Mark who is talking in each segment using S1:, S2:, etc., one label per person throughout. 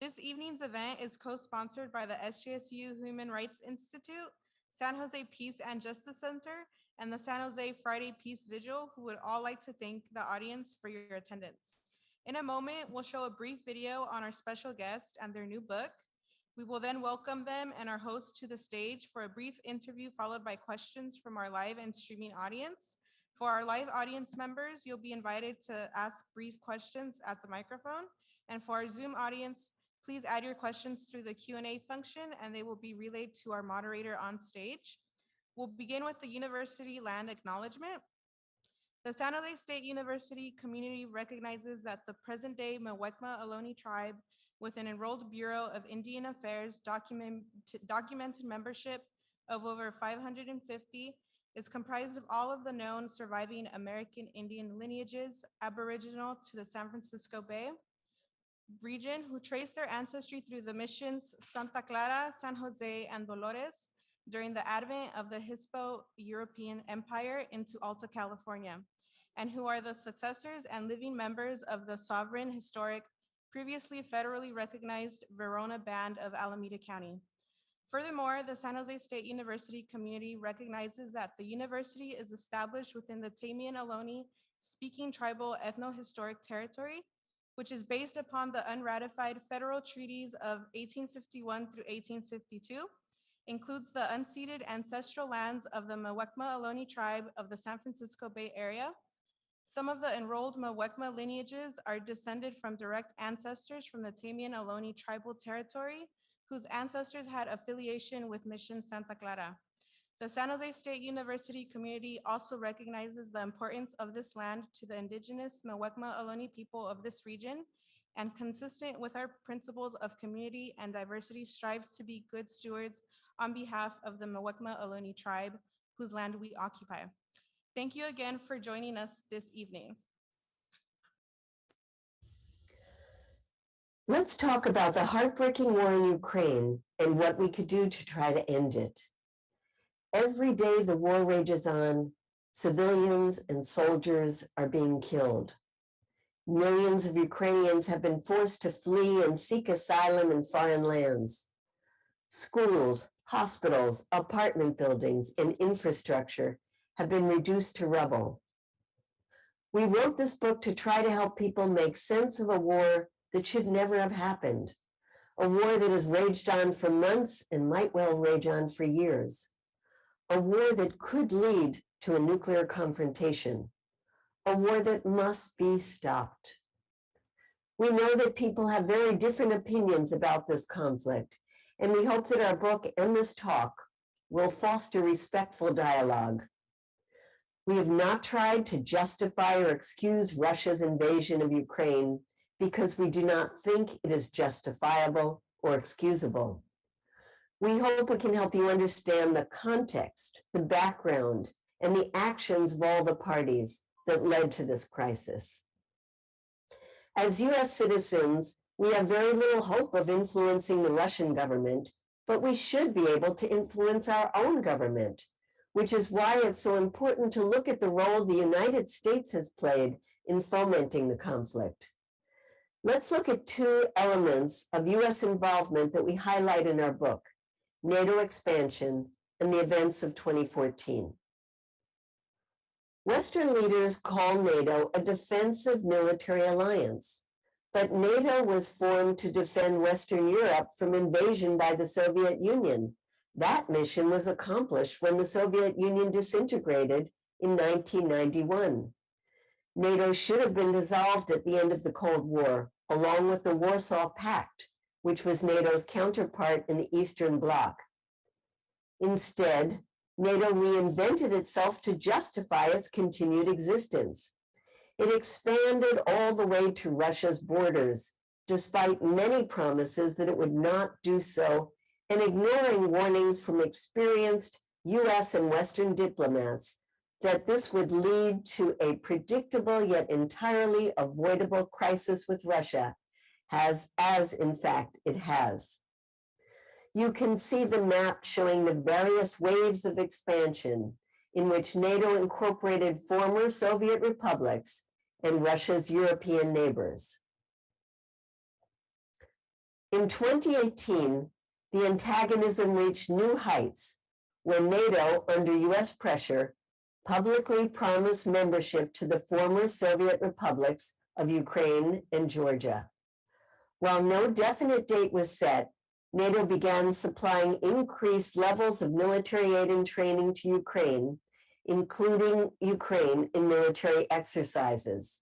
S1: This evening's event is co-sponsored by the SJSU Human Rights Institute, San Jose Peace and Justice Center, and the San Jose Friday Peace Vigil, who would all like to thank the audience for your attendance. In a moment, we'll show a brief video on our special guest and their new book. We will then welcome them and our host to the stage for a brief interview, followed by questions from our live and streaming audience. For our live audience members, you'll be invited to ask brief questions at the microphone. And for our Zoom audience, please add your questions through the Q&A function and they will be relayed to our moderator on stage. We'll begin with the university land acknowledgement. The San Jose State University community recognizes that the present-day Muwekma Ohlone tribe, with an enrolled Bureau of Indian Affairs documented membership of over 550, is comprised of all of the known surviving American Indian lineages aboriginal to the San Francisco Bay region, who trace their ancestry through the missions Santa Clara, San Jose, and Dolores during the advent of the Hispo-European Empire into Alta California, and who are the successors and living members of the sovereign, historic, previously federally recognized Verona Band of Alameda County. Furthermore, the San Jose State University community recognizes that the university is established within the Tamian Ohlone speaking tribal ethno-historic territory, which is based upon the unratified federal treaties of 1851 through 1852, includes the unceded ancestral lands of the Muwekma Ohlone tribe of the San Francisco Bay Area. Some of the enrolled Muwekma lineages are descended from direct ancestors from the Tamian Ohlone tribal territory, whose ancestors had affiliation with Mission Santa Clara. The San Jose State University community also recognizes the importance of this land to the indigenous Muwekma Ohlone people of this region, and consistent with our principles of community and diversity, strives to be good stewards on behalf of the Muwekma Ohlone tribe, whose land we occupy. Thank you again for joining us this evening.
S2: Let's talk about the heartbreaking war in Ukraine and what we could do to try to end it. Every day the war rages on, civilians and soldiers are being killed. Millions of Ukrainians have been forced to flee and seek asylum in foreign lands. Schools, hospitals, apartment buildings, and infrastructure have been reduced to rubble. We wrote this book to try to help people make sense of a war that should never have happened, a war that has raged on for months and might well rage on for years, a war that could lead to a nuclear confrontation, a war that must be stopped. We know that people have very different opinions about this conflict, and we hope that our book and this talk will foster respectful dialogue. We have not tried to justify or excuse Russia's invasion of Ukraine because we do not think it is justifiable or excusable. We hope we can help you understand the context, the background, and the actions of all the parties that led to this crisis. As US citizens, we have very little hope of influencing the Russian government, but we should be able to influence our own government, which is why it's so important to look at the role the United States has played in fomenting the conflict. Let's look at two elements of US involvement that we highlight in our book: NATO expansion and the events of 2014. Western leaders call NATO a defensive military alliance, but NATO was formed to defend Western Europe from invasion by the Soviet Union. That mission was accomplished when the Soviet Union disintegrated in 1991. NATO should have been dissolved at the end of the Cold War, along with the Warsaw Pact, which was NATO's counterpart in the Eastern Bloc. Instead, NATO reinvented itself to justify its continued existence. It expanded all the way to Russia's borders, despite many promises that it would not do so, and ignoring warnings from experienced US and Western diplomats that this would lead to a predictable yet entirely avoidable crisis with Russia, as in fact it has. You can see the map showing the various waves of expansion in which NATO incorporated former Soviet republics and Russia's European neighbors. In 2018, the antagonism reached new heights when NATO, under US pressure, publicly promised membership to the former Soviet republics of Ukraine and Georgia. While no definite date was set, NATO began supplying increased levels of military aid and training to Ukraine, including Ukraine in military exercises.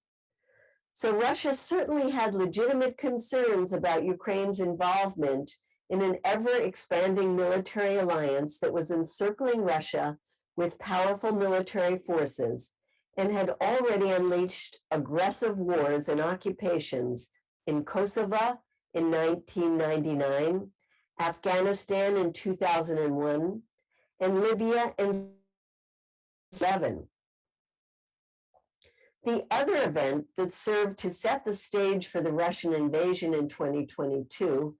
S2: So Russia certainly had legitimate concerns about Ukraine's involvement in an ever-expanding military alliance that was encircling Russia with powerful military forces and had already unleashed aggressive wars and occupations in Kosovo in 1999, Afghanistan in 2001, and Libya in 2007. The other event that served to set the stage for the Russian invasion in 2022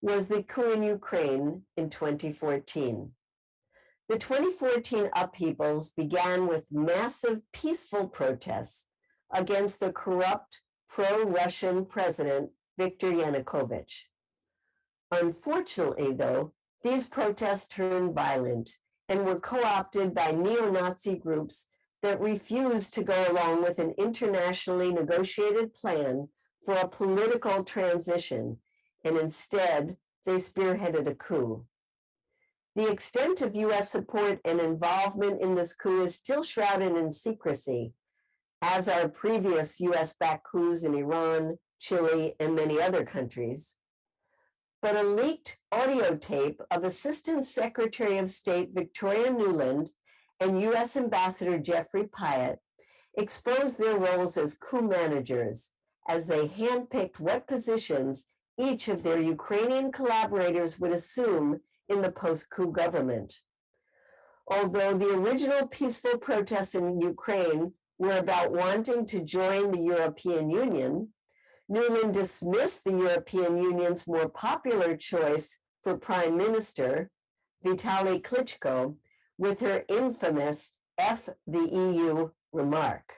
S2: was the coup in Ukraine in 2014. The 2014 upheavals began with massive peaceful protests against the corrupt pro-Russian president Viktor Yanukovych. Unfortunately, though, these protests turned violent and were co-opted by neo-Nazi groups that refused to go along with an internationally negotiated plan for a political transition, and instead they spearheaded a coup. The extent of US support and involvement in this coup is still shrouded in secrecy, as are previous US-backed coups in Iran, Chile, and many other countries. But a leaked audio tape of Assistant Secretary of State Victoria Nuland and US Ambassador Jeffrey Pyatt exposed their roles as coup managers as they handpicked what positions each of their Ukrainian collaborators would assume in the post-coup government. Although the original peaceful protests in Ukraine were about wanting to join the European Union, Nuland dismissed the European Union's more popular choice for Prime Minister, Vitaly Klitschko, with her infamous F the EU remark.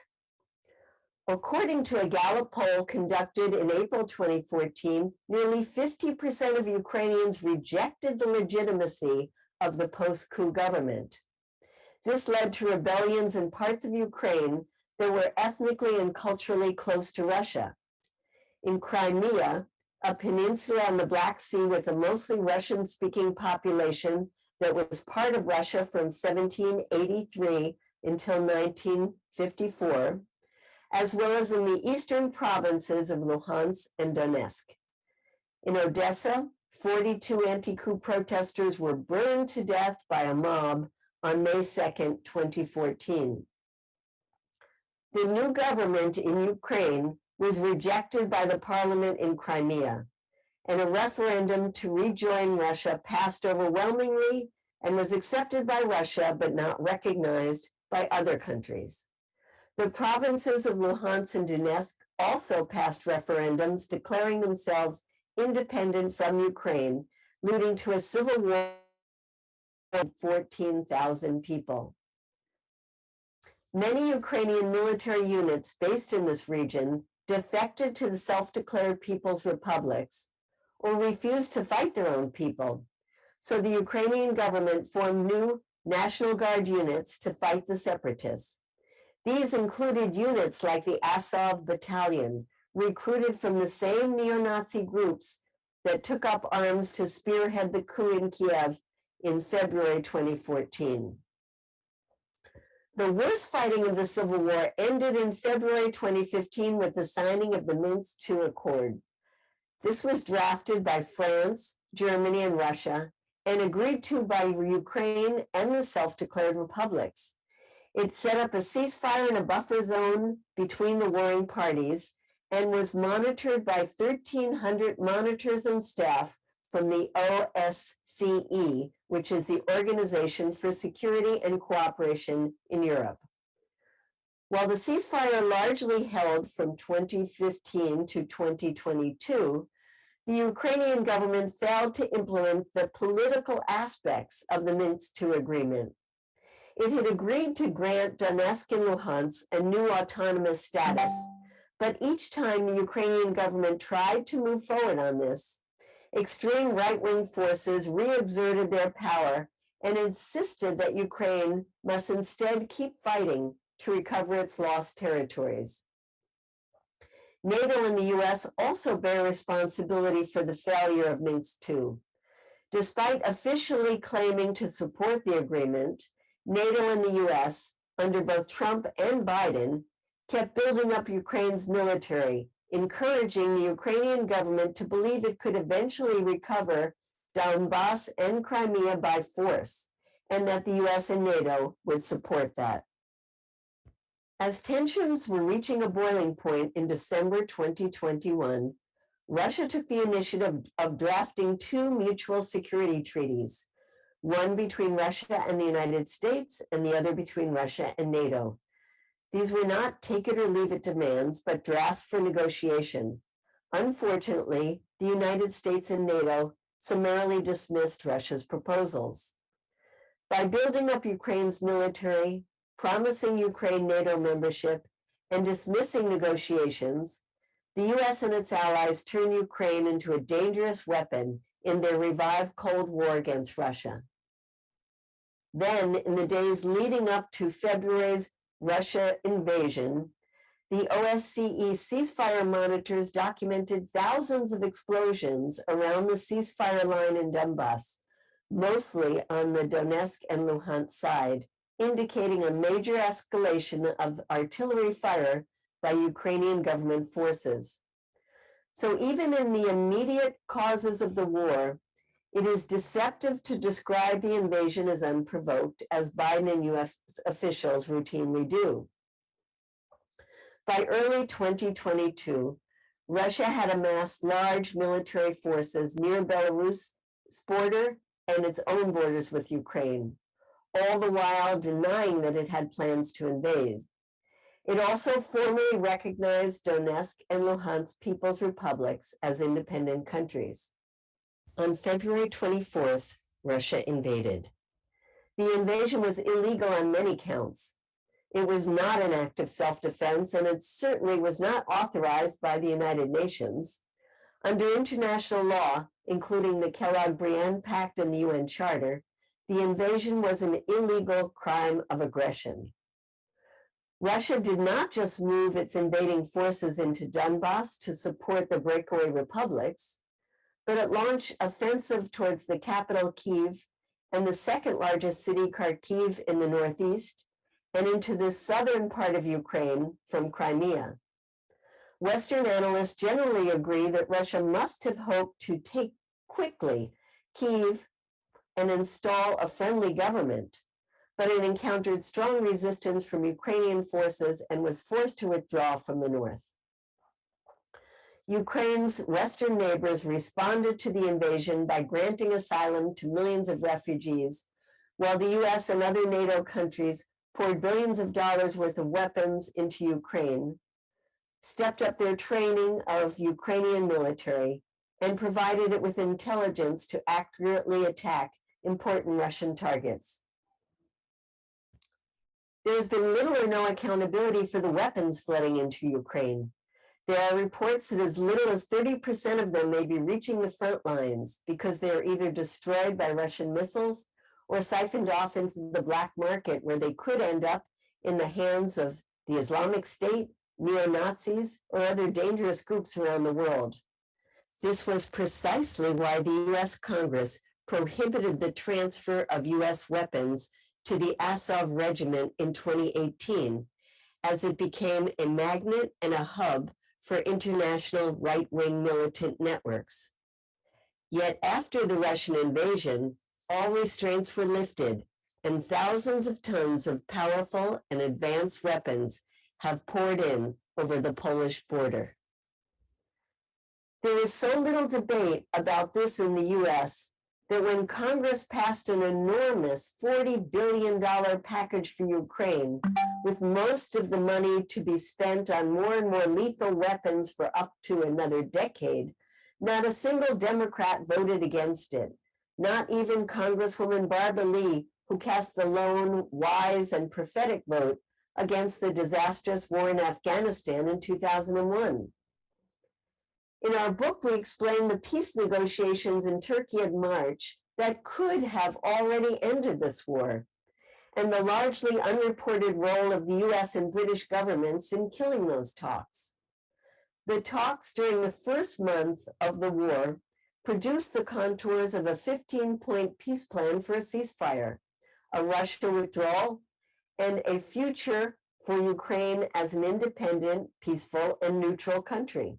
S2: According to a Gallup poll conducted in April 2014, nearly 50% of Ukrainians rejected the legitimacy of the post-coup government. This led to rebellions in parts of Ukraine that were ethnically and culturally close to Russia. In Crimea, a peninsula on the Black Sea with a mostly Russian-speaking population that was part of Russia from 1783 until 1954, as well as in the eastern provinces of Luhansk and Donetsk. In Odessa, 42 anti-coup protesters were burned to death by a mob on May 2nd, 2014. The new government in Ukraine was rejected by the parliament in Crimea, and a referendum to rejoin Russia passed overwhelmingly and was accepted by Russia but not recognized by other countries. The provinces of Luhansk and Donetsk also passed referendums declaring themselves independent from Ukraine, leading to a civil war of 14,000 people. Many Ukrainian military units based in this region defected to the self-declared People's Republics or refused to fight their own people. So the Ukrainian government formed new National Guard units to fight the separatists. These included units like the Azov Battalion, recruited from the same neo-Nazi groups that took up arms to spearhead the coup in Kiev in February 2014. The worst fighting of the Civil War ended in February 2015 with the signing of the Minsk II Accord. This was drafted by France, Germany, and Russia, and agreed to by Ukraine and the self-declared republics. It set up a ceasefire and a buffer zone between the warring parties and was monitored by 1,300 monitors and staff from the OSCE, which is the Organization for Security and Cooperation in Europe. While the ceasefire largely held from 2015 to 2022, the Ukrainian government failed to implement the political aspects of the Minsk II agreement. It had agreed to grant Donetsk and Luhansk a new autonomous status, but each time the Ukrainian government tried to move forward on this, extreme right-wing forces re-exerted their power and insisted that Ukraine must instead keep fighting to recover its lost territories. NATO and the US also bear responsibility for the failure of Minsk II. Despite officially claiming to support the agreement, NATO and the US, under both Trump and Biden, kept building up Ukraine's military, encouraging the Ukrainian government to believe it could eventually recover Donbass and Crimea by force, and that the US and NATO would support that. As tensions were reaching a boiling point in December 2021, Russia took the initiative of drafting two mutual security treaties, one between Russia and the United States and the other between Russia and NATO. These were not take it or leave it demands, but drafts for negotiation. Unfortunately, the United States and NATO summarily dismissed Russia's proposals. By building up Ukraine's military, promising Ukraine NATO membership, and dismissing negotiations, the US and its allies turned Ukraine into a dangerous weapon in their revived Cold War against Russia. Then, in the days leading up to February's Russia invasion, the OSCE ceasefire monitors documented thousands of explosions around the ceasefire line in Donbass, mostly on the Donetsk and Luhansk side, indicating a major escalation of artillery fire by Ukrainian government forces. So even in the immediate causes of the war, it is deceptive to describe the invasion as unprovoked, as Biden and US officials routinely do. By early 2022, Russia had amassed large military forces near Belarus' border and its own borders with Ukraine, all the while denying that it had plans to invade. It also formally recognized Donetsk and Luhansk People's Republics as independent countries. On February 24th, Russia invaded. The invasion was illegal on many counts. It was not an act of self-defense, and it certainly was not authorized by the United Nations. Under international law, including the Kellogg-Briand Pact and the UN Charter, the invasion was an illegal crime of aggression. Russia did not just move its invading forces into Donbass to support the breakaway republics, but it launched offensive towards the capital, Kyiv, and the second largest city, Kharkiv, in the northeast, and into the southern part of Ukraine from Crimea. Western analysts generally agree that Russia must have hoped to take quickly Kyiv and install a friendly government, but it encountered strong resistance from Ukrainian forces and was forced to withdraw from the north. Ukraine's western neighbors responded to the invasion by granting asylum to millions of refugees, while the US and other NATO countries poured billions of dollars worth of weapons into Ukraine, stepped up their training of Ukrainian military, and provided it with intelligence to accurately attack important Russian targets. There has been little or no accountability for the weapons flooding into Ukraine. There are reports that as little as 30% of them may be reaching the front lines because they are either destroyed by Russian missiles or siphoned off into the black market, where they could end up in the hands of the Islamic State, neo-Nazis, or other dangerous groups around the world. This was precisely why the US Congress prohibited the transfer of US weapons to the Azov Regiment in 2018, as it became a magnet and a hub for international right-wing militant networks. Yet after the Russian invasion, all restraints were lifted, and thousands of tons of powerful and advanced weapons have poured in over the Polish border. There is so little debate about this in the US that when Congress passed an enormous $40 billion package for Ukraine, with most of the money to be spent on more and more lethal weapons for up to another decade, not a single Democrat voted against it. Not even Congresswoman Barbara Lee, who cast the lone, wise, and prophetic vote against the disastrous war in Afghanistan in 2001. In our book, we explain the peace negotiations in Turkey in March that could have already ended this war, and the largely unreported role of the US and British governments in killing those talks. The talks during the first month of the war produced the contours of a 15-point peace plan for a ceasefire, a Russia withdrawal, and a future for Ukraine as an independent, peaceful, and neutral country.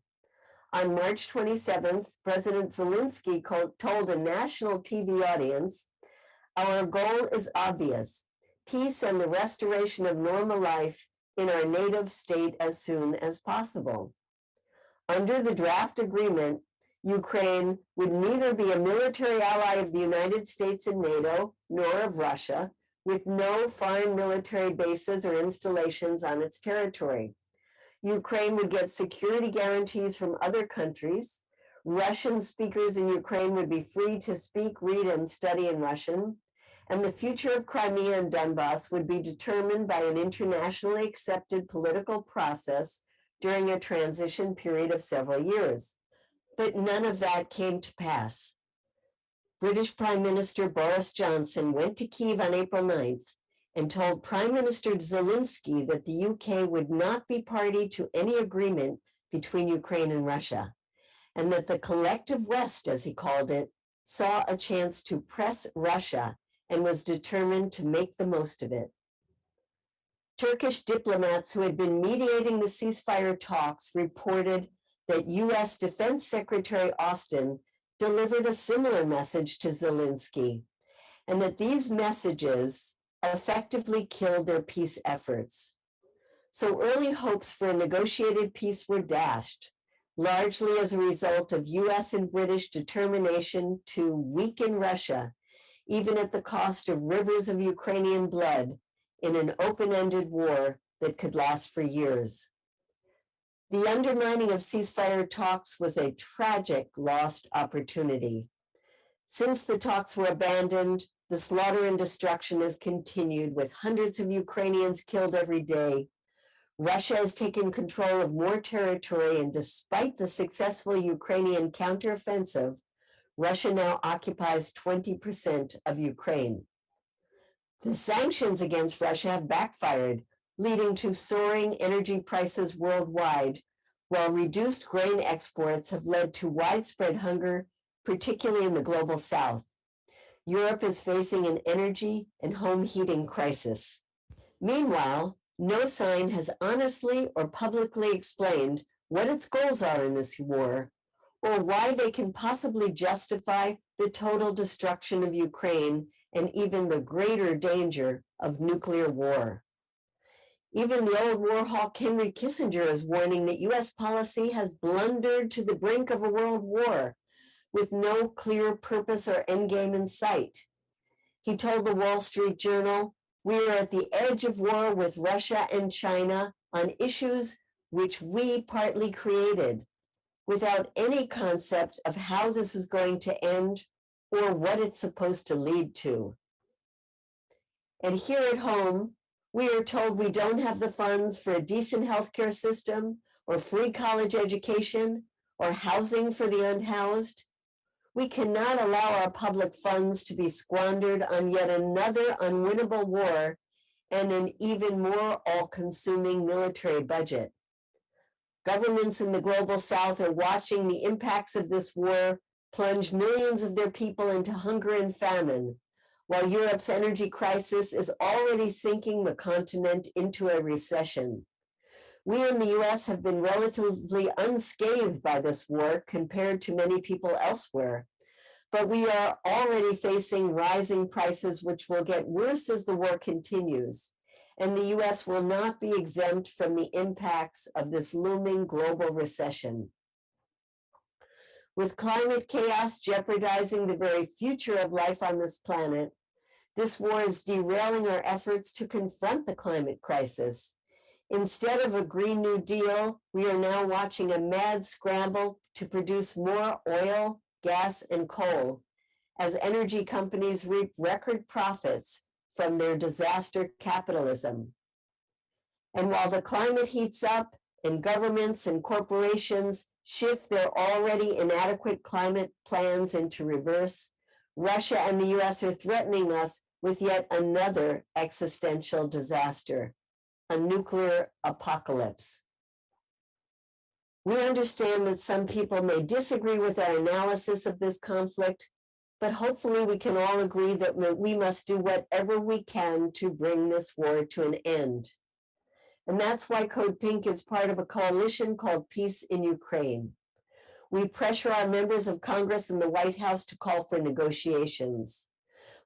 S2: On March 27th, President Zelensky told a national TV audience, "Our goal is obvious, peace and the restoration of normal life in our native state as soon as possible." Under the draft agreement, Ukraine would neither be a military ally of the United States and NATO, nor of Russia, with no foreign military bases or installations on its territory. Ukraine would get security guarantees from other countries. Russian speakers in Ukraine would be free to speak, read, and study in Russian. And the future of Crimea and Donbass would be determined by an internationally accepted political process during a transition period of several years. But none of that came to pass. British Prime Minister Boris Johnson went to Kyiv on April 9th and told Prime Minister Zelensky that the UK would not be party to any agreement between Ukraine and Russia, and that the collective West, as he called it, saw a chance to press Russia and was determined to make the most of it. Turkish diplomats who had been mediating the ceasefire talks reported that US Defense Secretary Austin delivered a similar message to Zelensky, and that these messages effectively killed their peace efforts. So early hopes for a negotiated peace were dashed, largely as a result of US and British determination to weaken Russia, even at the cost of rivers of Ukrainian blood in an open-ended war that could last for years. The undermining of ceasefire talks was a tragic lost opportunity. Since the talks were abandoned, the slaughter and destruction has continued, with hundreds of Ukrainians killed every day. Russia has taken control of more territory, and despite the successful Ukrainian counteroffensive, Russia now occupies 20% of Ukraine. The sanctions against Russia have backfired, leading to soaring energy prices worldwide, while reduced grain exports have led to widespread hunger, particularly in the global south. Europe is facing an energy and home heating crisis. Meanwhile, no sign has honestly or publicly explained what its goals are in this war, or why they can possibly justify the total destruction of Ukraine and even the greater danger of nuclear war. Even the old war hawk Henry Kissinger is warning that US policy has blundered to the brink of a world war with no clear purpose or endgame in sight. He told the Wall Street Journal, "We are at the edge of war with Russia and China on issues which we partly created, without any concept of how this is going to end or what it's supposed to lead to." And here at home, we are told we don't have the funds for a decent healthcare system or free college education or housing for the unhoused. We cannot allow our public funds to be squandered on yet another unwinnable war and an even more all-consuming military budget. Governments in the global south are watching the impacts of this war plunge millions of their people into hunger and famine, while Europe's energy crisis is already sinking the continent into a recession. We in the US have been relatively unscathed by this war compared to many people elsewhere, but we are already facing rising prices which will get worse as the war continues, and the US will not be exempt from the impacts of this looming global recession. With climate chaos jeopardizing the very future of life on this planet, this war is derailing our efforts to confront the climate crisis. Instead of a Green New Deal, we are now watching a mad scramble to produce more oil, gas, and coal as energy companies reap record profits from their disaster capitalism. And while the climate heats up and governments and corporations shift their already inadequate climate plans into reverse, Russia and the US are threatening us with yet another existential disaster, a nuclear apocalypse. We understand that some people may disagree with our analysis of this conflict, but hopefully we can all agree that we must do whatever we can to bring this war to an end. And that's why CodePink is part of a coalition called Peace in Ukraine. We pressure our members of Congress and the White House to call for negotiations.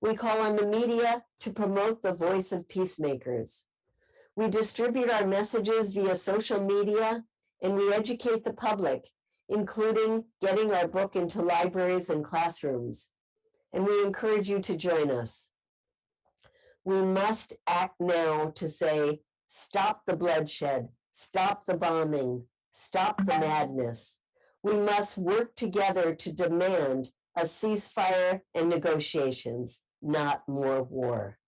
S2: We call on the media to promote the voice of peacemakers. We distribute our messages via social media, and we educate the public, including getting our book into libraries and classrooms. And we encourage you to join us. We must act now to say, stop the bloodshed, stop the bombing, stop the madness. We must work together to demand a ceasefire and negotiations, not more war.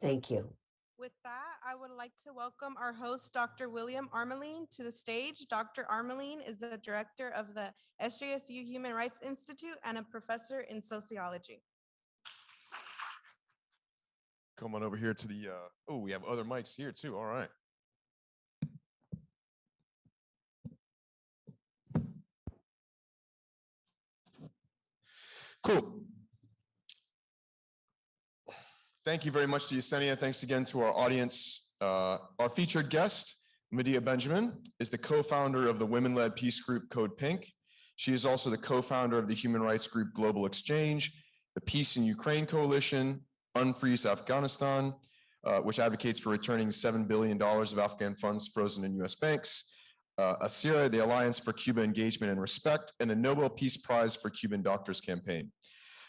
S2: Thank you.
S1: With that, I would like to welcome our host, Dr. William Armeline, to the stage. Dr. Armeline is the director of the SJSU Human Rights Institute and a professor in sociology.
S3: Come on over here to the, oh, we have other mics here too. All right. Cool. Thank you very much to Yesenia. Thanks again to our audience. Our featured guest, Medea Benjamin, is the co-founder of the women-led peace group CodePink. She is also the co-founder of the human rights group Global Exchange, the Peace in Ukraine Coalition, Unfreeze Afghanistan, which advocates for returning $7 billion of Afghan funds frozen in US banks, ASIRA, the Alliance for Cuba Engagement and Respect, and the Nobel Peace Prize for Cuban Doctors Campaign.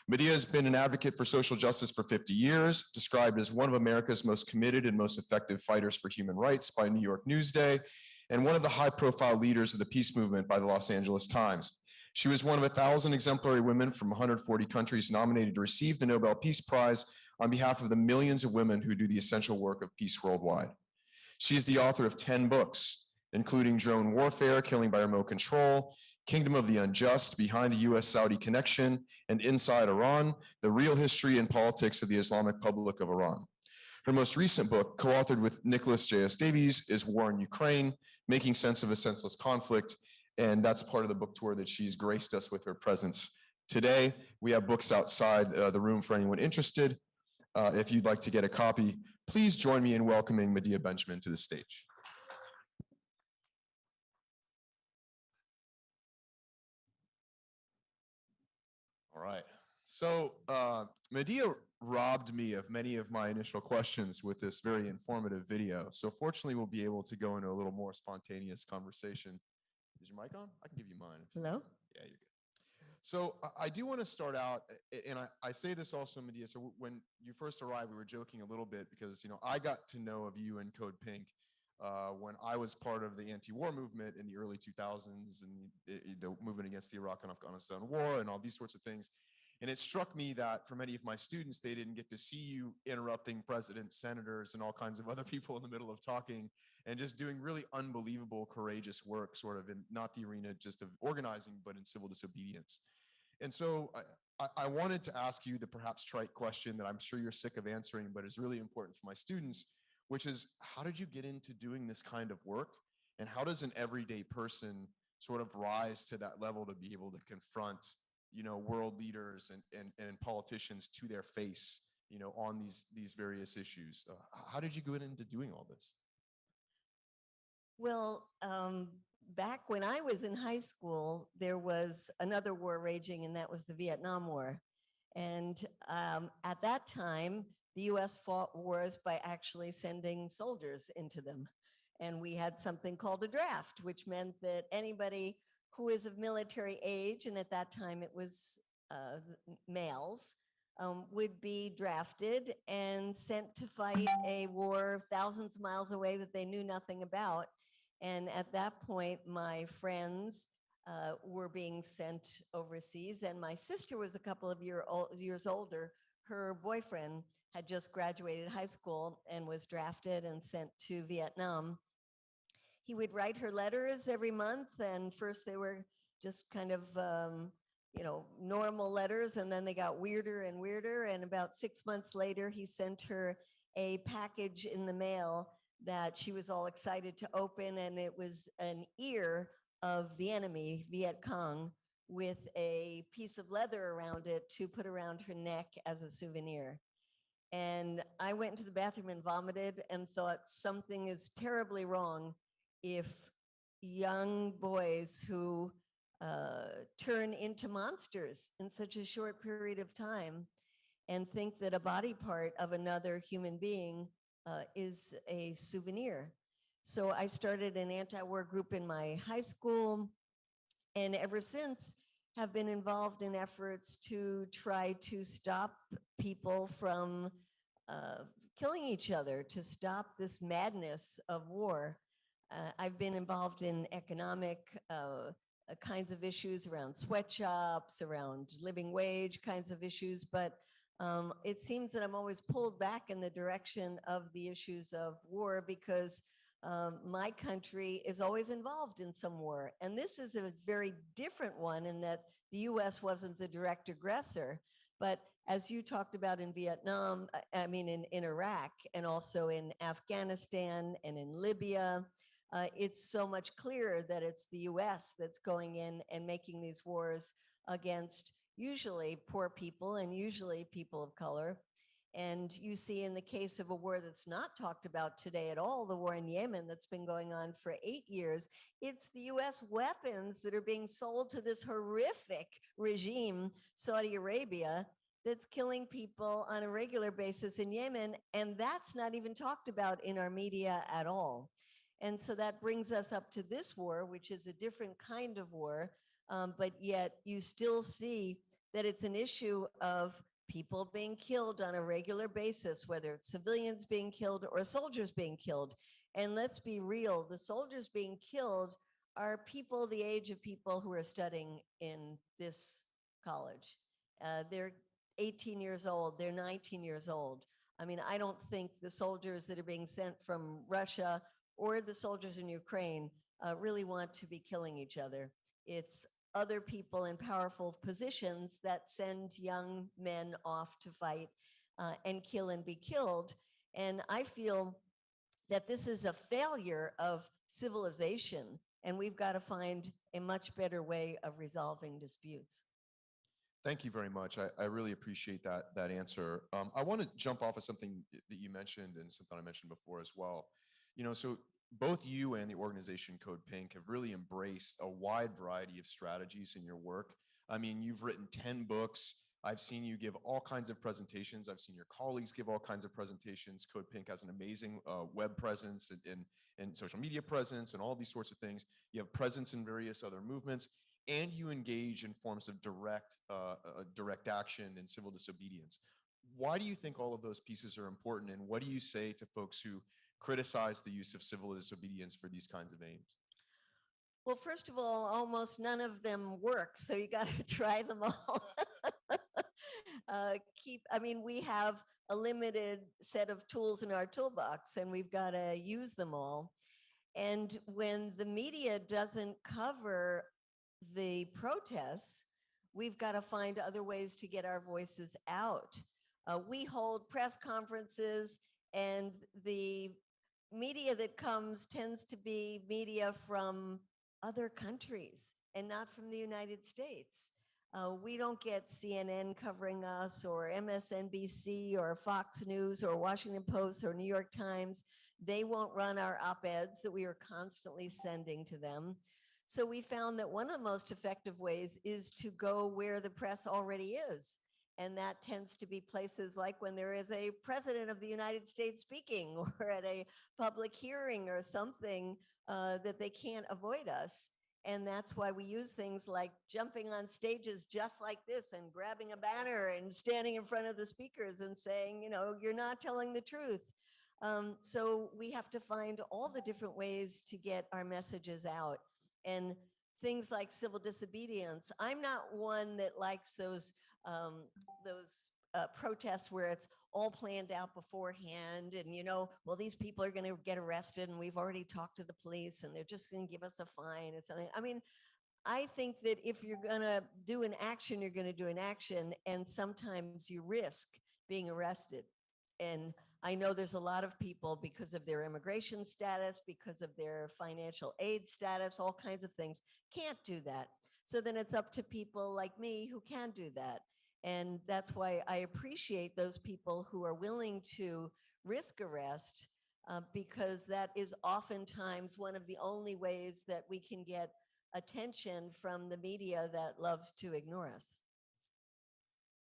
S3: Medea has been an advocate for social justice for 50 years, described as one of America's most committed and most effective fighters for human rights by New York Newsday, and one of the high-profile leaders of the peace movement by the Los Angeles Times. She was one of 1,000 exemplary women from 140 countries nominated to receive the Nobel Peace Prize on behalf of the millions of women who do the essential work of peace worldwide. She is the author of 10 books, including Drone Warfare, Killing by Remote Control, Kingdom of the Unjust, Behind the US-Saudi Connection, and Inside Iran, The Real History and Politics of the Islamic Republic of Iran. Her most recent book, co-authored with Nicholas J.S. Davies, is War in Ukraine, Making Sense of a Senseless Conflict, and that's part of the book tour that she's graced us with her presence today. We have books outside the room for anyone interested. If you'd like to get a copy, please join me in welcoming Medea Benjamin to the stage. All right. So Medea robbed me of many of my initial questions with this very informative video. So fortunately, we'll be able to go into a little more spontaneous conversation. Is your mic on? I can give you mine.
S2: Hello?
S3: Yeah, you're good. So I do want to start out, and I say this also, Medea. So when you first arrived, we were joking a little bit because, you know, I got to know of you and CodePink when I was part of the anti-war movement in the early 2000s and the movement against the Iraq and Afghanistan war and all these sorts of things. And it struck me that for many of my students, they didn't get to see you interrupting presidents, senators, and all kinds of other people in the middle of talking and just doing really unbelievable, courageous work, sort of in not the arena just of organizing, but in civil disobedience. And so I wanted to ask you the perhaps trite question that I'm sure you're sick of answering, but is really important for my students, which is, how did you get into doing this kind of work? And how does an everyday person sort of rise to that level to be able to confront, you know, world leaders and politicians to their face, you know, on these various issues? How did you get into doing all this?
S4: Well, back when I was in high school, there was another war raging, and that was the Vietnam War. And at that time, the US fought wars by actually sending soldiers into them. And we had something called a draft, which meant that anybody who is of military age, and at that time it was males, would be drafted and sent to fight a war thousands of miles away that they knew nothing about. And at that point, my friends were being sent overseas, and my sister was a couple of years older. Her boyfriend had just graduated high school and was drafted and sent to Vietnam. he would write her letters every month. And first they were just kind of, normal letters. And then they got weirder and weirder. And about 6 months later, he sent her a package in the mail that she was all excited to open. And it was an ear of the enemy, Viet Cong, with a piece of leather around it to put around her neck as a souvenir. And I went into the bathroom and vomited and thought something is terribly wrong if young boys who turn into monsters in such a short period of time and think that a body part of another human being is a souvenir. So I started an anti-war group in my high school, and ever since have been involved in efforts to try to stop people from killing each other, to stop this madness of war. I've been involved in economic kinds of issues around sweatshops, around living wage kinds of issues, but it seems that I'm always pulled back in the direction of the issues of war because my country is always involved in some war. And this is a very different one in that the US wasn't the direct aggressor. But as you talked about in Vietnam, in Iraq, and also in Afghanistan and in Libya, it's so much clearer that it's the US that's going in and making these wars against usually poor people and usually people of color. And you see in the case of a war that's not talked about today at all, the war in Yemen that's been going on for 8 years, it's the US weapons that are being sold to this horrific regime, Saudi Arabia, that's killing people on a regular basis in Yemen. And that's not even talked about in our media at all. And so that brings us up to this war, which is a different kind of war, but yet you still see that it's an issue of people being killed on a regular basis, whether it's civilians being killed or soldiers being killed. And let's be real, the soldiers being killed are people the age of people who are studying in this college. They're 18 years old, they're 19 years old. I mean, I don't think the soldiers that are being sent from Russia or the soldiers in Ukraine really want to be killing each other. It's other people in powerful positions that send young men off to fight and kill and be killed. And I feel that this is a failure of civilization, and we've got to find a much better way of resolving disputes.
S3: Thank you very much. I really appreciate that answer. I want to jump off of something that you mentioned and something I mentioned before as well. So both you and the organization CodePink have really embraced a wide variety of strategies in your work. I mean, you've written 10 books. I've seen you give all kinds of presentations. I've seen your colleagues give all kinds of presentations. CodePink has an amazing web presence and social media presence and all these sorts of things. You have presence in various other movements, and you engage in forms of direct action and civil disobedience. Why do you think all of those pieces are important, and what do you say to folks who criticize the use of civil disobedience for these kinds of aims?
S4: Well, first of all, almost none of them work, so you got to try them all. We have a limited set of tools in our toolbox, and we've got to use them all. And when the media doesn't cover the protests, we've got to find other ways to get our voices out. We hold press conferences, and the media that comes tends to be media from other countries and not from the United States. We don't get CNN covering us, or MSNBC, or Fox News, or Washington Post, or New York Times. They won't run our op-eds that we are constantly sending to them. So we found that one of the most effective ways is to go where the press already is. And that tends to be places like when there is a president of the United States speaking, or at a public hearing or something that they can't avoid us. And that's why we use things like jumping on stages just like this and grabbing a banner and standing in front of the speakers and saying, you're not telling the truth. So we have to find all the different ways to get our messages out. And things like civil disobedience. I'm not one that likes those protests where it's all planned out beforehand and, well, these people are going to get arrested and we've already talked to the police and they're just going to give us a fine or something. I mean, I think that if you're going to do an action, you're going to do an action, and sometimes you risk being arrested. And I know there's a lot of people, because of their immigration status, because of their financial aid status, all kinds of things, can't do that. So then it's up to people like me who can do that. And that's why I appreciate those people who are willing to risk arrest, because that is oftentimes one of the only ways that we can get attention from the media that loves to ignore us.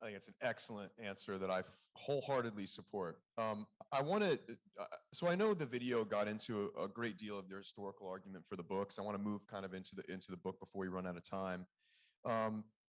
S3: I think it's an excellent answer that I wholeheartedly support. I want to, so I know the video got into a great deal of the historical argument for the books. I want to move kind of into the book before we run out of time.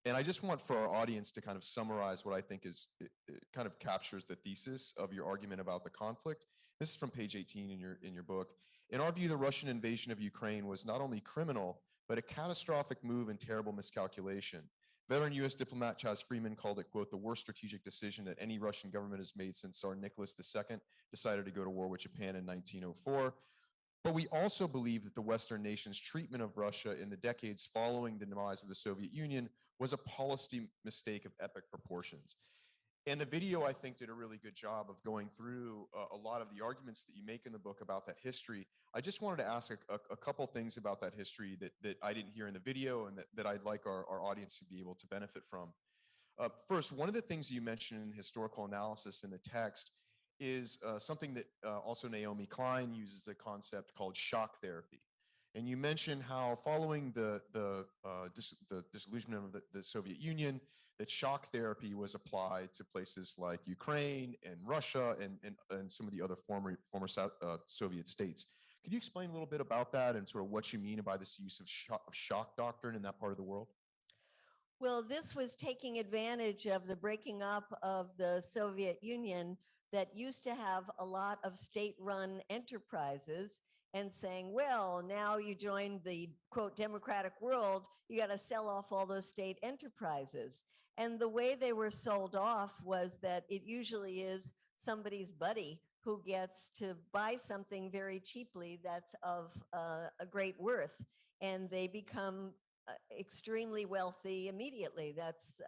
S3: And I just want for our audience to kind of summarize what I think is, it kind of captures the thesis of your argument about the conflict. This is from page 18 in your book. In our view, the Russian invasion of Ukraine was not only criminal, but a catastrophic move and terrible miscalculation. Veteran U.S. diplomat Chaz Freeman called it, quote, the worst strategic decision that any Russian government has made since Tsar Nicholas II decided to go to war with Japan in 1904. But we also believe that the Western nations' treatment of Russia in the decades following the demise of the Soviet Union was a policy mistake of epic proportions. And the video, I think, did a really good job of going through a lot of the arguments that you make in the book about that history. I just wanted to ask a couple things about that history that I didn't hear in the video and that I'd like our audience to be able to benefit from. First, one of the things you mentioned in historical analysis in the text is something that also Naomi Klein uses, a concept called shock therapy. And you mentioned how following the disillusionment of the Soviet Union, that shock therapy was applied to places like Ukraine and Russia and some of the other former Soviet states. Could you explain a little bit about that and sort of what you mean by this use of shock doctrine in that part of the world?
S4: Well, this was taking advantage of the breaking up of the Soviet Union that used to have a lot of state-run enterprises, and saying, well, now you joined the, quote, democratic world, you got to sell off all those state enterprises. And the way they were sold off was that it usually is somebody's buddy who gets to buy something very cheaply that's of a great worth, and they become extremely wealthy immediately. That's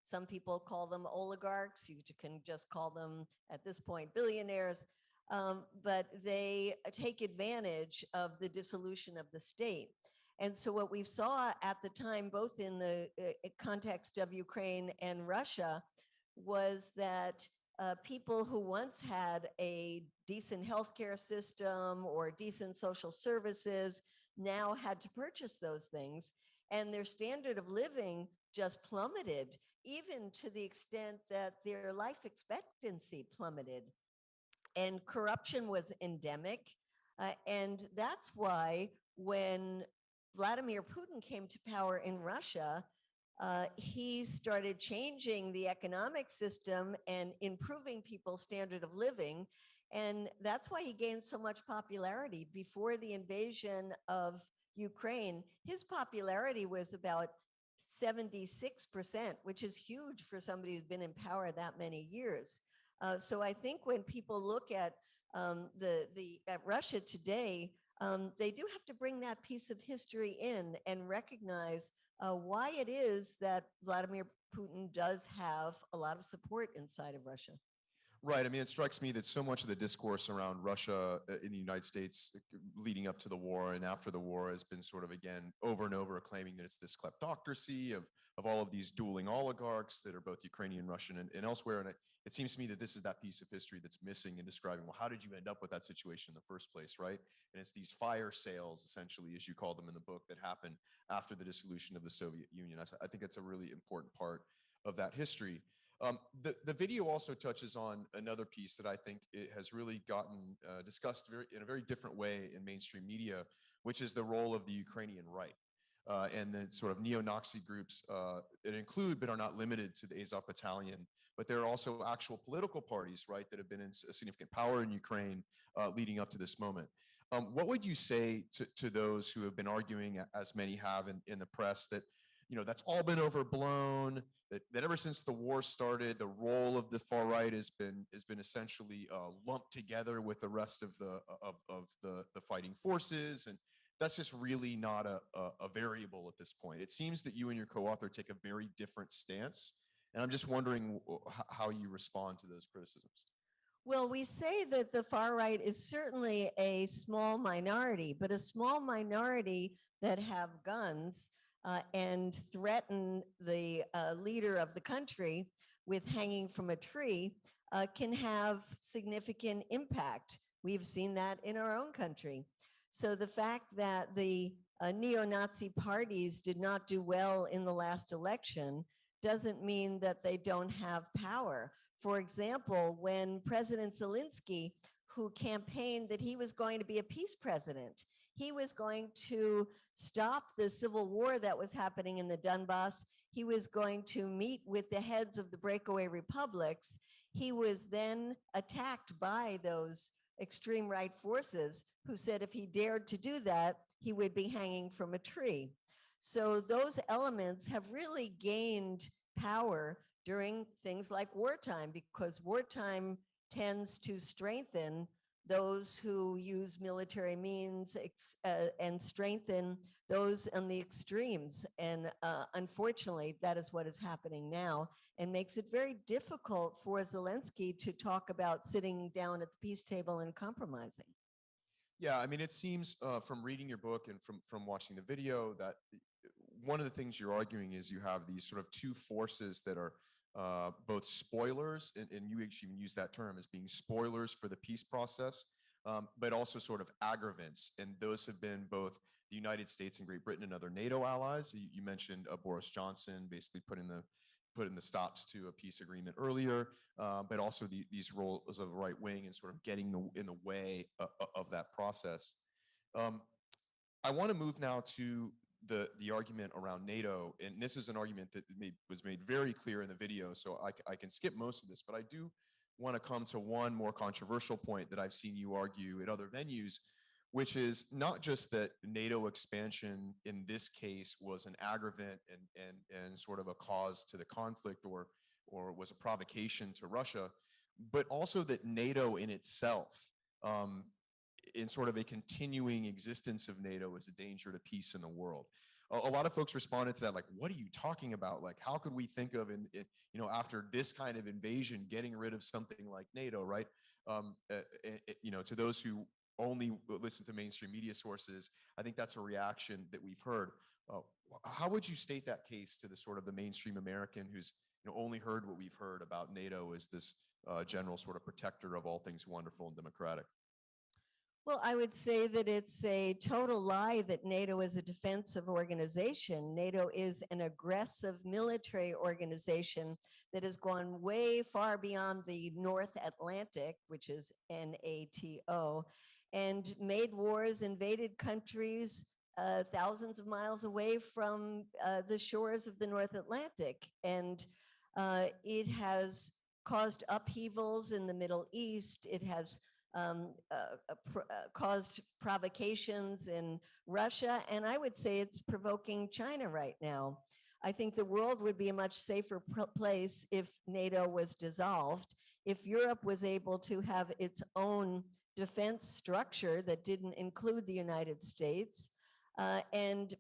S4: some people call them oligarchs. You can just call them, at this point, billionaires. But they take advantage of the dissolution of the state. And so what we saw at the time, both in the context of Ukraine and Russia, was that people who once had a decent healthcare system or decent social services now had to purchase those things, and their standard of living just plummeted, even to the extent that their life expectancy plummeted. And corruption was endemic. And that's why when Vladimir Putin came to power in Russia, he started changing the economic system and improving people's standard of living. And that's why he gained so much popularity. Before the invasion of Ukraine, his popularity was about 76%, which is huge for somebody who's been in power that many years. So I think when people look at at Russia today, they do have to bring that piece of history in and recognize why it is that Vladimir Putin does have a lot of support inside of Russia.
S3: Right. I mean, it strikes me that so much of the discourse around Russia in the United States leading up to the war and after the war has been sort of, again, over and over claiming that it's this kleptocracy of all of these dueling oligarchs that are both Ukrainian, Russian, and elsewhere. And it seems to me that this is that piece of history that's missing in describing, well, how did you end up with that situation in the first place, right? And it's these fire sales, essentially, as you call them in the book, that happened after the dissolution of the Soviet Union. I think that's a really important part of that history. The video also touches on another piece that I think it has really gotten discussed in a very different way in mainstream media, which is the role of the Ukrainian right and the sort of neo-Nazi groups that include but are not limited to the Azov Battalion. But there are also actual political parties, right, that have been in significant power in Ukraine leading up to this moment. What would you say to those who have been arguing, as many have in the press, that that's all been overblown. That ever since the war started, the role of the far right has been essentially lumped together with the rest of the fighting forces, and that's just really not a variable at this point. It seems that you and your co-author take a very different stance, and I'm just wondering how you respond to those criticisms.
S4: Well, we say that the far right is certainly a small minority, but a small minority that have guns and threaten the leader of the country with hanging from a tree can have significant impact. We've seen that in our own country. So the fact that the neo-Nazi parties did not do well in the last election doesn't mean that they don't have power. For example, when President Zelensky, who campaigned that he was going to be a peace president, he was going to stop the civil war that was happening in the Donbass. He was going to meet with the heads of the breakaway republics. He was then attacked by those extreme right forces who said if he dared to do that, he would be hanging from a tree. So those elements have really gained power during things like wartime, because wartime tends to strengthen those who use military means and strengthen those on the extremes. And unfortunately, that is what is happening now, and makes it very difficult for Zelensky to talk about sitting down at the peace table and compromising.
S3: Yeah, I mean, it seems from reading your book and from watching the video that one of the things you're arguing is you have these sort of two forces that are both spoilers, and you actually even use that term as being spoilers for the peace process, but also sort of aggravants. And those have been both the United States and Great Britain and other NATO allies. You mentioned Boris Johnson basically putting the stops to a peace agreement earlier, but also these roles of right wing and sort of getting in the way of that process. I want to move now to the argument around NATO, and this is an argument that was made very clear in the video, so I can skip most of this, but I do want to come to one more controversial point that I've seen you argue at other venues, which is not just that NATO expansion in this case was an aggravant and sort of a cause to the conflict or was a provocation to Russia, but also that NATO in itself, in sort of a continuing existence of NATO, is a danger to peace in the world. A lot of folks responded to that like, what are you talking about? Like, how could we think of, after this kind of invasion, getting rid of something like NATO, right? To those who only listen to mainstream media sources, I think that's a reaction that we've heard. How would you state that case to the sort of the mainstream American who's only heard what we've heard about NATO as this general sort of protector of all things wonderful and democratic?
S4: Well, I would say that it's a total lie that NATO is a defensive organization. NATO is an aggressive military organization that has gone way far beyond the North Atlantic, which is NATO, and made wars, invaded countries thousands of miles away from the shores of the North Atlantic. And it has caused upheavals in the Middle East. It has caused provocations in Russia, and I would say it's provoking China right now. I think the world would be a much safer place if NATO was dissolved, if Europe was able to have its own defense structure that didn't include the United States, and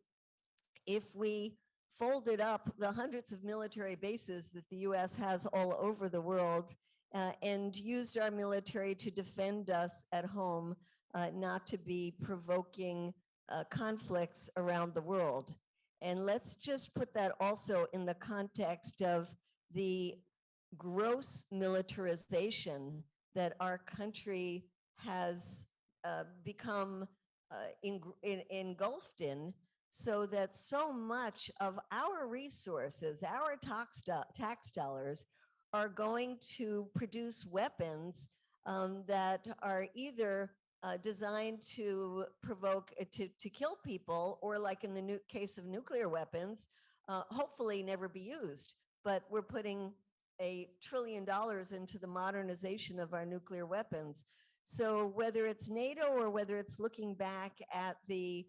S4: if we folded up the hundreds of military bases that the US has all over the world and used our military to defend us at home, not to be provoking conflicts around the world. And let's just put that also in the context of the gross militarization that our country has become engulfed in, so that so much of our resources, our tax dollars, are going to produce weapons that are either designed to provoke, to kill people, or like in the case of nuclear weapons, hopefully never be used. But we're putting $1 trillion into the modernization of our nuclear weapons. So whether it's NATO or whether it's looking back at the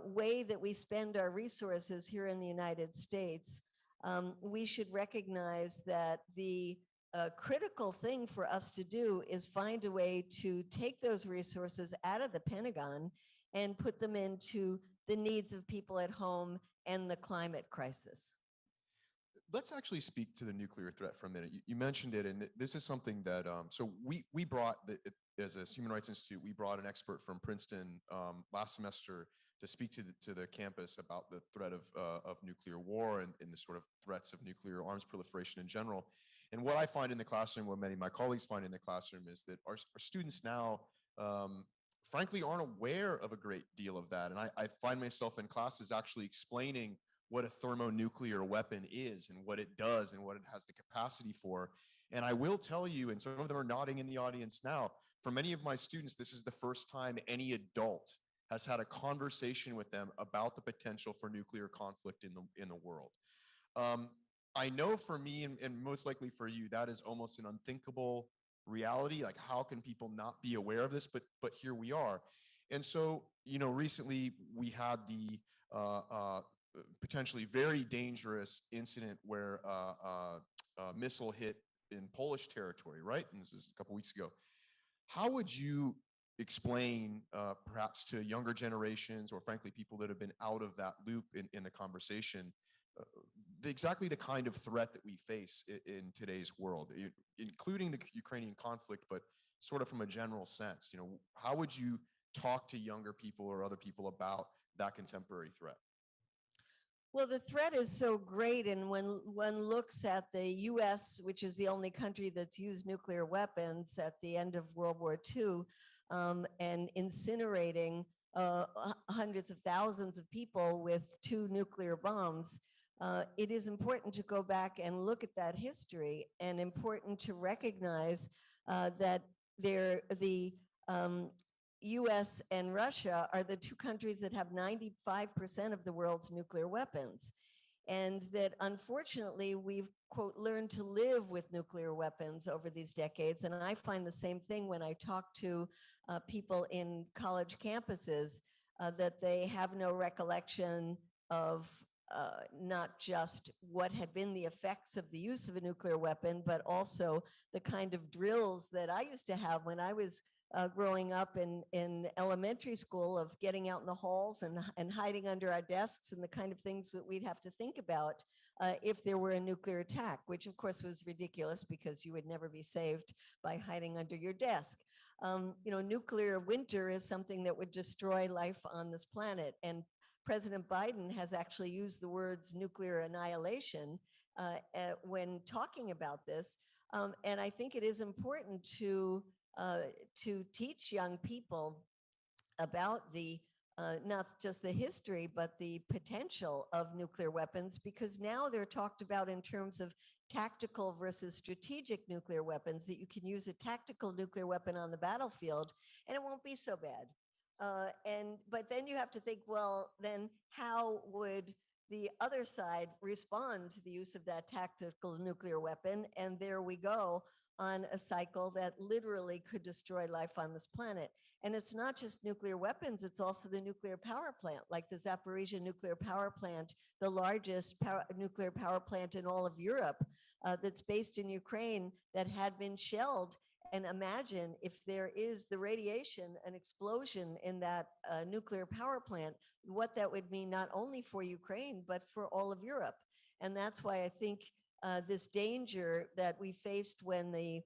S4: way that we spend our resources here in the United States, we should recognize that the critical thing for us to do is find a way to take those resources out of the Pentagon and put them into the needs of people at home and the climate crisis.
S3: Let's actually speak to the nuclear threat for a minute. You mentioned it, and this is something that, so we brought, as a Human Rights Institute, we brought an expert from Princeton last semester to speak to the campus about the threat of nuclear war and the sort of threats of nuclear arms proliferation in general. And what I find in the classroom, what many of my colleagues find in the classroom, is that our students now, frankly, aren't aware of a great deal of that. And I find myself in classes actually explaining what a thermonuclear weapon is and what it does and what it has the capacity for. And I will tell you, and some of them are nodding in the audience now, for many of my students, this is the first time any adult has had a conversation with them about the potential for nuclear conflict in the world. I know for me, and most likely for you, that is almost an unthinkable reality. Like, how can people not be aware of this? But here we are. And so, recently we had the potentially very dangerous incident where a missile hit in Polish territory, right? And this is a couple weeks ago. How would you explain, perhaps to younger generations, or frankly, people that have been out of that loop in the conversation, exactly the kind of threat that we face in today's world, including the Ukrainian conflict, but sort of from a general sense? How would you talk to younger people or other people about that contemporary threat?
S4: Well, the threat is so great, and when one looks at the US, which is the only country that's used nuclear weapons at the end of World War II, and incinerating hundreds of thousands of people with 2 nuclear bombs, it is important to go back and look at that history, and important to recognize that the US and Russia are the 2 countries that have 95% of the world's nuclear weapons. And that unfortunately, we've, quote, learned to live with nuclear weapons over these decades. And I find the same thing when I talk to people in college campuses, that they have no recollection of not just what had been the effects of the use of a nuclear weapon, but also the kind of drills that I used to have when I was growing up in elementary school, of getting out in the halls and hiding under our desks, and the kind of things that we'd have to think about if there were a nuclear attack, which of course was ridiculous because you would never be saved by hiding under your desk. Nuclear winter is something that would destroy life on this planet. And President Biden has actually used the words nuclear annihilation when talking about this. And I think it is important to teach young people about the not just the history, but the potential of nuclear weapons, because now they're talked about in terms of tactical versus strategic nuclear weapons, that you can use a tactical nuclear weapon on the battlefield and it won't be so bad. But then you have to think, well, then how would the other side respond to the use of that tactical nuclear weapon? And there we go on a cycle that literally could destroy life on this planet. And it's not just nuclear weapons, it's also the nuclear power plant, like the Zaporizhia nuclear power plant, the largest nuclear power plant in all of Europe, that's based in Ukraine, that had been shelled. And imagine if there is the radiation, an explosion in that nuclear power plant, what that would mean not only for Ukraine, but for all of Europe. And that's why I think this danger that we faced when the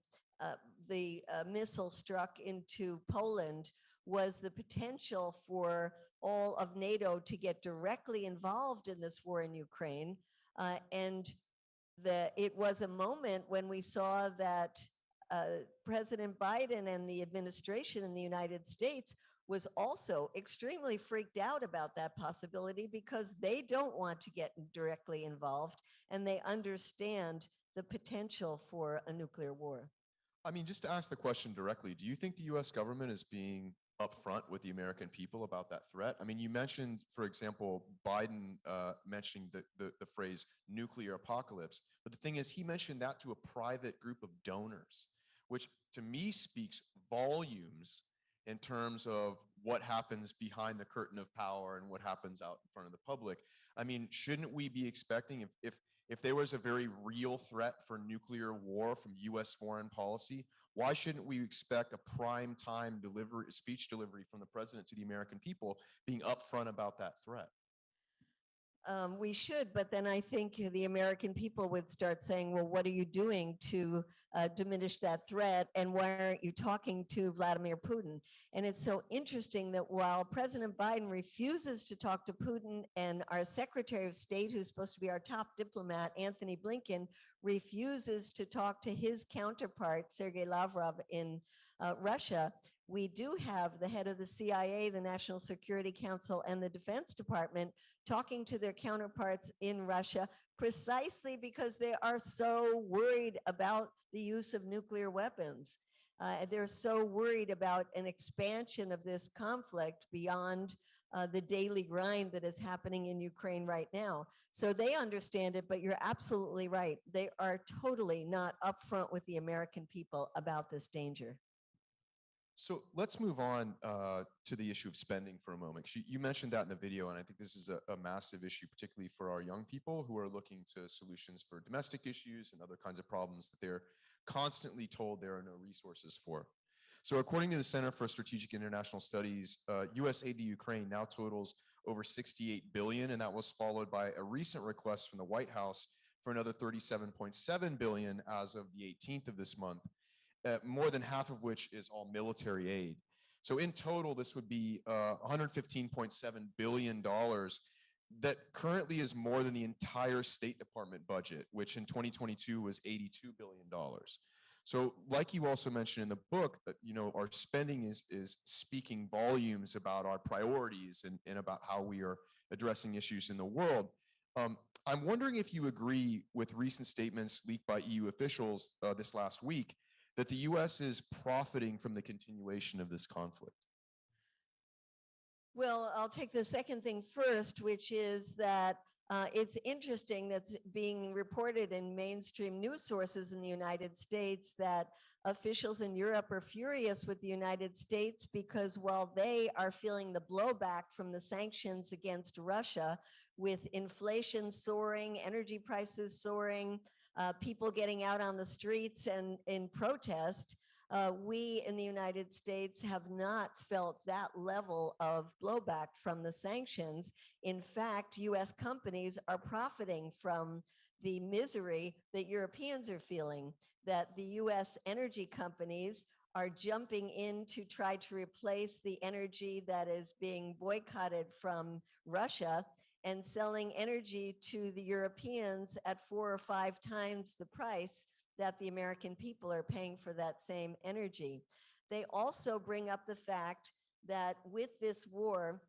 S4: missile struck into Poland was the potential for all of NATO to get directly involved in this war in Ukraine. And it was a moment when we saw that President Biden and the administration in the United States was also extremely freaked out about that possibility, because they don't want to get directly involved and they understand the potential for a nuclear war.
S3: I mean, just to ask the question directly, do you think the US government is being upfront with the American people about that threat? I mean, you mentioned, for example, Biden mentioning the phrase nuclear apocalypse, but the thing is, he mentioned that to a private group of donors, which to me speaks volumes in terms of what happens behind the curtain of power and what happens out in front of the public. I mean, shouldn't we be expecting if there was a very real threat for nuclear war from US foreign policy, why shouldn't we expect a prime time speech delivery from the president to the American people being upfront about that threat?
S4: We should, but then I think the American people would start saying, well, what are you doing to diminish that threat? And why aren't you talking to Vladimir Putin? And it's so interesting that while President Biden refuses to talk to Putin, and our Secretary of State, who's supposed to be our top diplomat, Anthony Blinken, refuses to talk to his counterpart, Sergei Lavrov, in Russia, we do have the head of the CIA, the National Security Council, and the Defense Department talking to their counterparts in Russia precisely because they are so worried about the use of nuclear weapons. They're so worried about an expansion of this conflict beyond the daily grind that is happening in Ukraine right now. So they understand it, but you're absolutely right. They are totally not upfront with the American people about this danger.
S3: So let's move on to the issue of spending for a moment. You mentioned that in the video, and I think this is a massive issue, particularly for our young people who are looking to solutions for domestic issues and other kinds of problems that they're constantly told there are no resources for. So according to the Center for Strategic International Studies, US aid to Ukraine now totals over $68 billion, and that was followed by a recent request from the White House for another $37.7 billion as of the 18th of this month. More than half of which is all military aid. So in total, this would be $115.7 billion that currently is more than the entire State Department budget, which in 2022 was $82 billion. So like you also mentioned in the book, you know, our spending is speaking volumes about our priorities and about how we are addressing issues in the world. I'm wondering if you agree with recent statements leaked by EU officials this last week that the US is profiting from the continuation of this conflict.
S4: Well, I'll take the second thing first, which is that it's interesting that's being reported in mainstream news sources in the United States that officials in Europe are furious with the United States because while they are feeling the blowback from the sanctions against Russia, with inflation soaring, energy prices soaring, people getting out on the streets and in protest, we in the United States have not felt that level of blowback from the sanctions. In fact, US companies are profiting from the misery that Europeans are feeling, that the US energy companies are jumping in to try to replace the energy that is being boycotted from Russia and selling energy to the Europeans at 4 or 5 times the price that the American people are paying for that same energy. They also bring up the fact that with this war,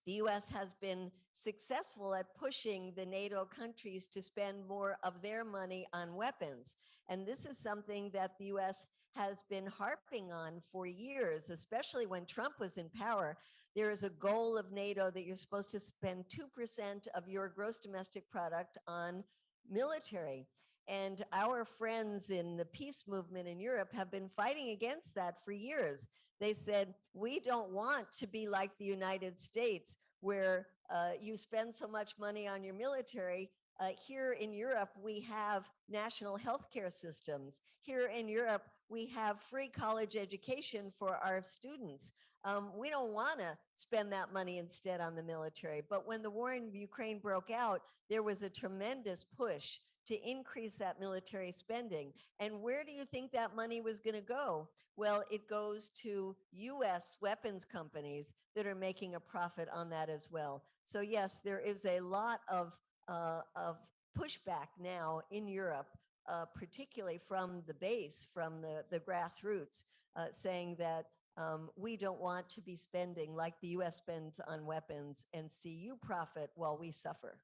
S4: the US has been successful at pushing the NATO countries to spend more of their money on weapons. And this is something that the US has been harping on for years, especially when Trump was in power. There is a goal of NATO that you're supposed to spend 2% of your gross domestic product on military. And our friends in the peace movement in Europe have been fighting against that for years. They said, we don't want to be like the United States, where you spend so much money on your military. Here in Europe, we have national healthcare systems. Here in Europe, we have free college education for our students. We don't want to spend that money instead on the military. But when the war in Ukraine broke out, there was a tremendous push to increase that military spending. And where do you think that money was going to go? Well, it goes to US weapons companies that are making a profit on that as well. So yes, there is a lot of pushback now in Europe, particularly from the base, from the grassroots, saying that we don't want to be spending like the US spends on weapons and see you profit while we suffer.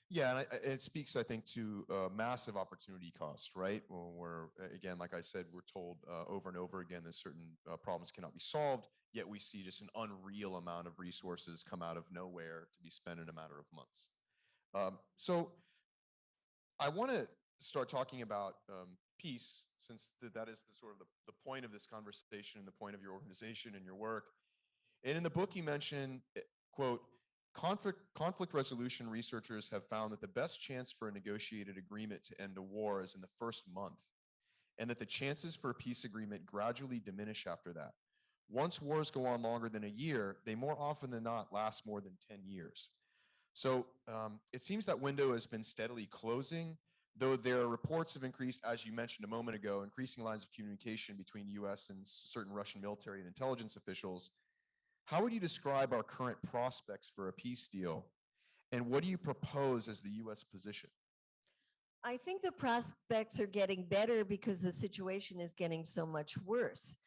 S3: Yeah, and it speaks, I think, to massive opportunity cost, right? When we're, again, like I said, we're told over and over again that certain problems cannot be solved, yet we see just an unreal amount of resources come out of nowhere to be spent in a matter of months. So I want to start talking about peace, since that is the sort of the point of this conversation and the point of your organization and your work. And in the book, you mention, quote, conflict resolution researchers have found that the best chance for a negotiated agreement to end a war is in the first month, and that the chances for a peace agreement gradually diminish after that. Once wars go on longer than a year, they more often than not last more than 10 years. So it seems that window has been steadily closing, though there are reports of increased, as you mentioned a moment ago, increasing lines of communication between US and certain Russian military and intelligence officials. How would you describe our current prospects for a peace deal? And what do you propose as the US position?
S4: I think the prospects are getting better because the situation is getting so much worse.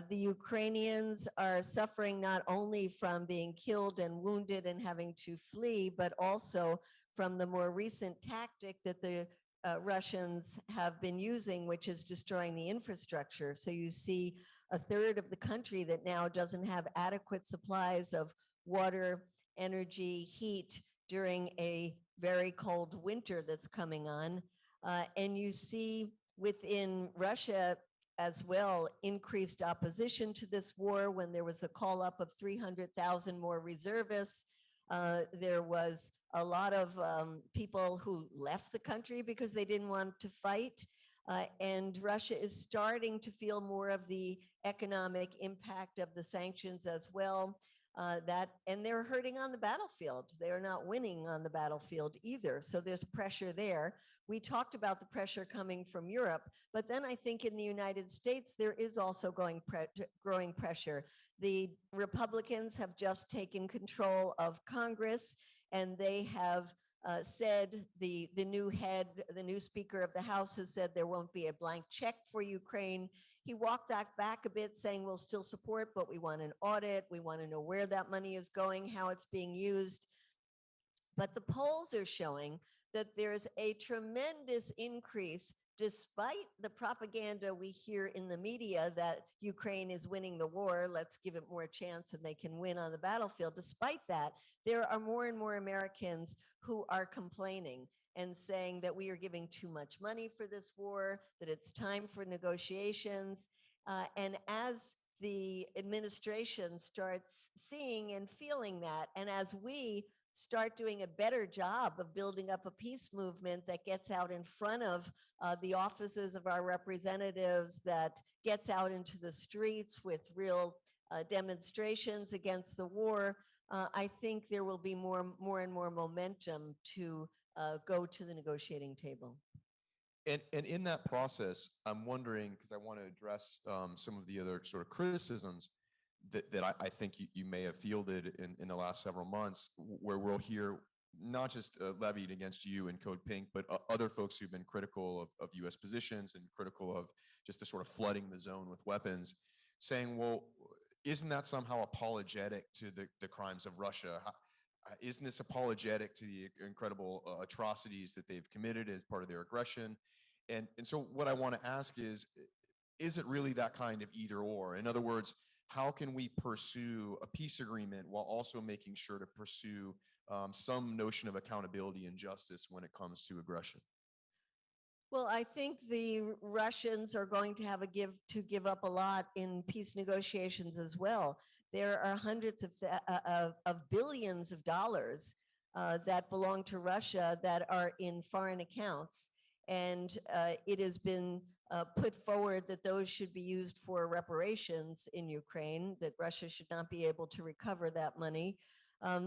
S4: The Ukrainians are suffering not only from being killed and wounded and having to flee, but also from the more recent tactic that the Russians have been using, which is destroying the infrastructure. So you see a third of the country that now doesn't have adequate supplies of water, energy, heat during a very cold winter that's coming on. And you see within Russia as well increased opposition to this war. When there was the call up of 300,000 more reservists, there was a lot of people who left the country because they didn't want to fight. And Russia is starting to feel more of the economic impact of the sanctions as well. And they're hurting on the battlefield. They're not winning on the battlefield either. So there's pressure there. We talked about the pressure coming from Europe, but then I think in the United States, there is also growing pressure. The Republicans have just taken control of Congress, and they have said, the new Speaker of the House has said there won't be a blank check for Ukraine. He walked that back a bit, saying we'll still support, but we want an audit. We want to know where that money is going, how it's being used. But the polls are showing that there's a tremendous increase, despite the propaganda we hear in the media that Ukraine is winning the war, let's give it more chance and they can win on the battlefield. Despite that, there are more and more Americans who are complaining and saying that we are giving too much money for this war, that it's time for negotiations. And as the administration starts seeing and feeling that, and as we start doing a better job of building up a peace movement that gets out in front of the offices of our representatives, that gets out into the streets with real demonstrations against the war, I think there will be more and more momentum to go to the negotiating table.
S3: And in that process, I'm wondering, because I want to address some of the other sort of criticisms that I think you may have fielded in the last several months, where we'll hear not just levied against you and CodePink, but other folks who've been critical of US positions and critical of just the sort of flooding the zone with weapons, saying, well, isn't that somehow apologetic to the crimes of Russia? Isn't this apologetic to the incredible atrocities that they've committed as part of their aggression? And so what I want to ask is it really that kind of either or? In other words, how can we pursue a peace agreement while also making sure to pursue some notion of accountability and justice when it comes to aggression?
S4: Well, I think the Russians are going to have to give up a lot in peace negotiations as well. There are hundreds of billions of dollars that belong to Russia that are in foreign accounts. And it has been put forward that those should be used for reparations in Ukraine, that Russia should not be able to recover that money.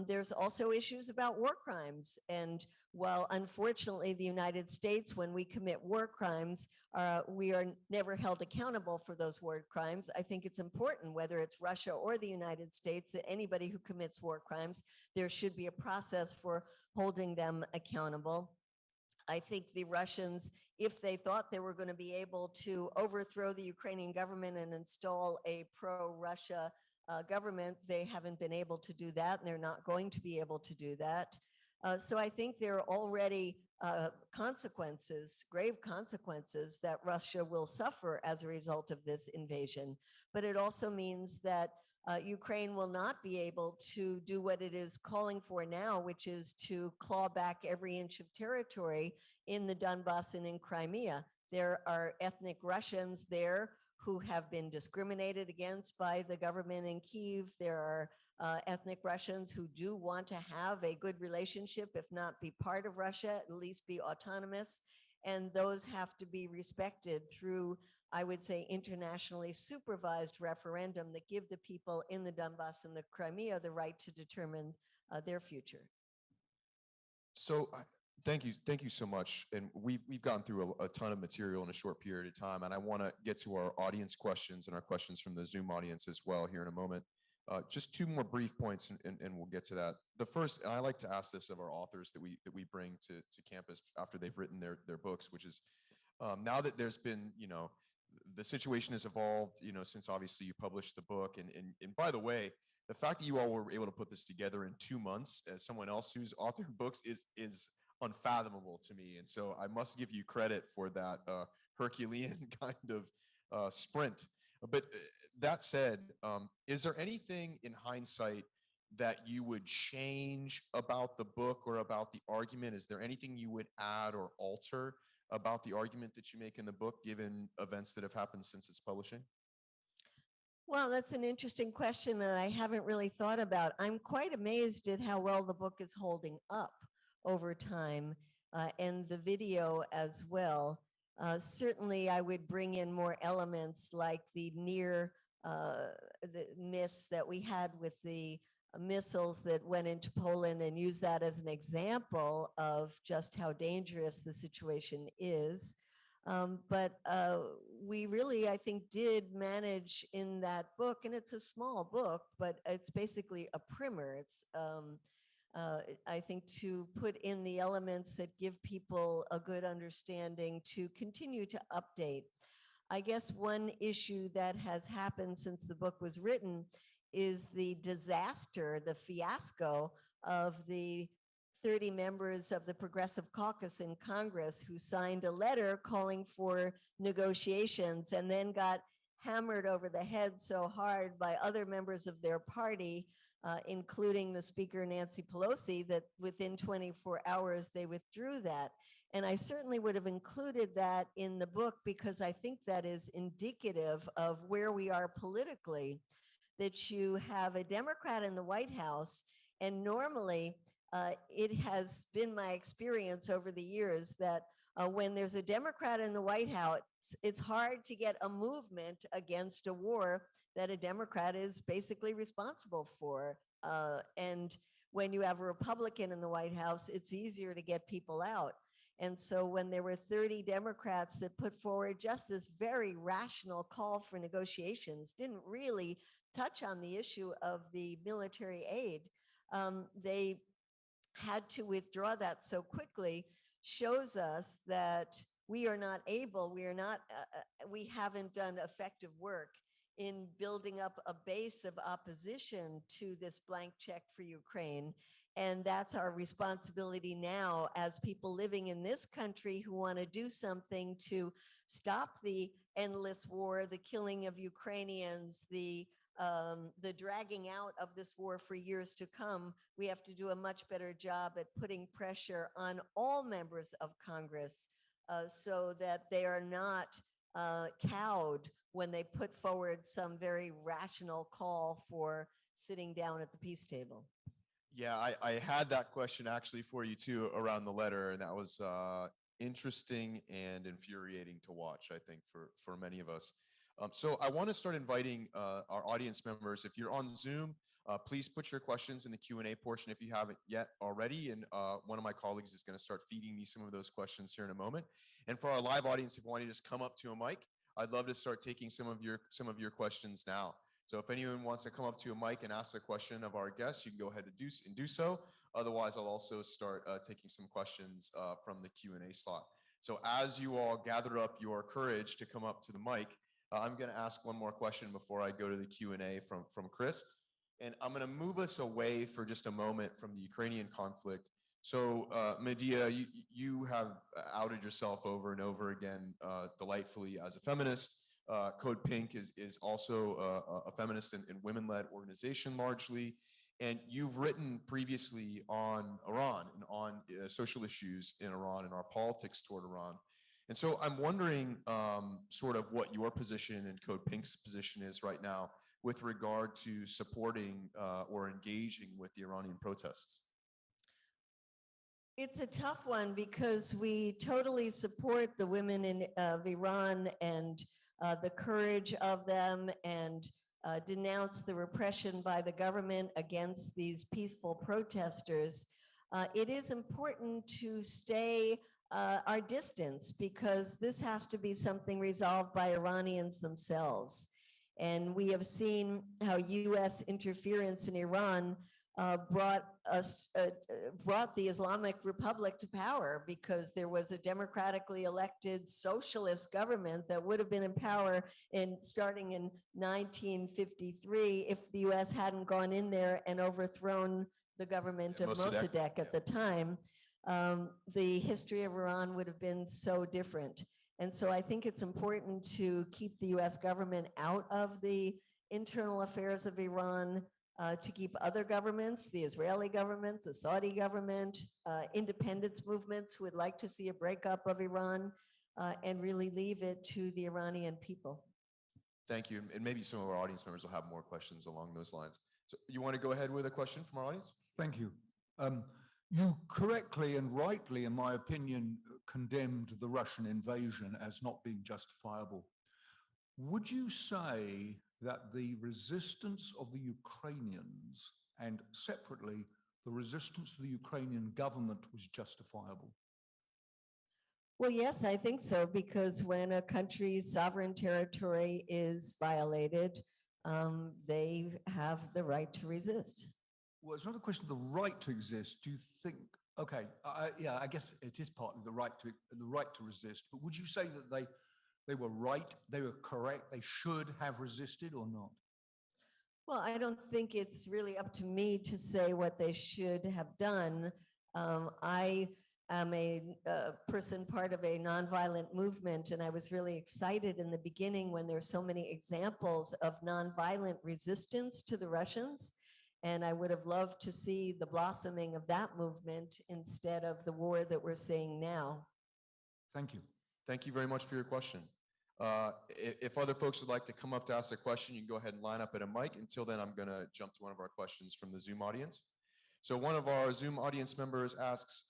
S4: There's also issues about war crimes. And while unfortunately the United States, when we commit war crimes, we are never held accountable for those war crimes, I think it's important, whether it's Russia or the United States, that anybody who commits war crimes, there should be a process for holding them accountable. I think the Russians, if they thought they were going to be able to overthrow the Ukrainian government and install a pro-Russia government, they haven't been able to do that, and they're not going to be able to do that. So I think there are already consequences, grave consequences, that Russia will suffer as a result of this invasion. But it also means that Ukraine will not be able to do what it is calling for now, which is to claw back every inch of territory in the Donbass and in Crimea. There are ethnic Russians there who have been discriminated against by the government in Kyiv. There are ethnic Russians who do want to have a good relationship, if not be part of Russia, at least be autonomous. And those have to be respected through, I would say, internationally supervised referendum that give the people in the Donbass and the Crimea the right to determine their future.
S3: So thank you so much. And we've gone through a ton of material in a short period of time, and I want to get to our audience questions and our questions from the Zoom audience as well here in a moment. Just two more brief points, and we'll get to that. The first, and I like to ask this of our authors that we bring to campus after they've written their books, which is now that there's been, the situation has evolved, since obviously you published the book, and by the way, the fact that you all were able to put this together in 2 months as someone else who's authored books is unfathomable to me, and so I must give you credit for that Herculean kind of sprint. But that said, is there anything in hindsight that you would change about the book or about the argument? Is there anything you would add or alter about the argument that you make in the book, given events that have happened since its publishing?
S4: Well, that's an interesting question that I haven't really thought about. I'm quite amazed at how well the book is holding up over time, and the video as well. Certainly, I would bring in more elements like the near the miss that we had with the missiles that went into Poland, and use that as an example of just how dangerous the situation is. But we really, I think, did manage in that book, and it's a small book, but it's basically a primer. It's I think to put in the elements that give people a good understanding to continue to update. I guess one issue that has happened since the book was written is the disaster, the fiasco of the 30 members of the Progressive Caucus in Congress who signed a letter calling for negotiations and then got hammered over the head so hard by other members of their party, including the Speaker, Nancy Pelosi, that within 24 hours they withdrew that. And I certainly would have included that in the book because I think that is indicative of where we are politically, that you have a Democrat in the White House, and normally it has been my experience over the years that when there's a Democrat in the White House, it's hard to get a movement against a war that a Democrat is basically responsible for. And when you have a Republican in the White House, it's easier to get people out. And so when there were 30 Democrats that put forward just this very rational call for negotiations, didn't really touch on the issue of the military aid, they had to withdraw that so quickly, shows us that we are not able, we haven't done effective work in building up a base of opposition to this blank check for Ukraine. And that's our responsibility now as people living in this country who want to do something to stop the endless war, the killing of Ukrainians, the dragging out of this war for years to come. We have to do a much better job at putting pressure on all members of Congress so that they are not cowed when they put forward some very rational call for sitting down at the peace table.
S3: Yeah, I had that question actually for you too around the letter, and that was interesting and infuriating to watch, I think, for many of us. So I want to start inviting our audience members. If you're on Zoom, please put your questions in the Q&A portion if you haven't yet already, and one of my colleagues is going to start feeding me some of those questions here in a moment. And for our live audience, if you want to just come up to a mic, I'd love to start taking some of your questions now. So if anyone wants to come up to a mic and ask a question of our guests, you can go ahead and do so. Otherwise, I'll also start taking some questions from the Q&A slot. So as you all gather up your courage to come up to the mic, I'm going to ask one more question before I go to the Q&A from Chris. And I'm going to move us away for just a moment from the Ukrainian conflict. So Medea, you have outed yourself over and over again delightfully as a feminist. CodePink is also a feminist and women-led organization largely. And you've written previously on Iran and on social issues in Iran and our politics toward Iran. And so I'm wondering sort of what your position and CodePink's position is right now with regard to supporting or engaging with the Iranian protests.
S4: It's a tough one because we totally support the women of Iran and the courage of them, and denounce the repression by the government against these peaceful protesters. It is important to stay our distance because this has to be something resolved by Iranians themselves. And we have seen how US interference in Iran brought the Islamic Republic to power, because there was a democratically elected socialist government that would have been in power starting in 1953 if the US hadn't gone in there and overthrown the government of Mossadegh at the time. The history of Iran would have been so different. And so I think it's important to keep the US government out of the internal affairs of Iran, to keep other governments, the Israeli government, the Saudi government, independence movements who would like to see a breakup of Iran, and really leave it to the Iranian people.
S3: Thank you. And maybe some of our audience members will have more questions along those lines. So you want to go ahead with a question from our audience?
S5: Thank you. You correctly and rightly, in my opinion, condemned the Russian invasion as not being justifiable. Would you say that the resistance of the Ukrainians and separately the resistance of the Ukrainian government was justifiable?
S4: Well, yes, I think so, because when a country's sovereign territory is violated, they have the right to resist.
S5: Well, it's not a question of the right to exist. Do you think, okay, yeah, I guess it is partly the right to resist, but would you say that they were right, they were correct, they should have resisted or not?
S4: Well, I don't think it's really up to me to say what they should have done. I am a person part of a nonviolent movement, and I was really excited in the beginning when there were so many examples of nonviolent resistance to the Russians. And I would have loved to see the blossoming of that movement instead of the war that we're seeing now.
S5: Thank you.
S3: Thank you very much for your question. If other folks would like to come up to ask a question, you can go ahead and line up at a mic. Until then, I'm going to jump to one of our questions from the Zoom audience. So one of our Zoom audience members asks,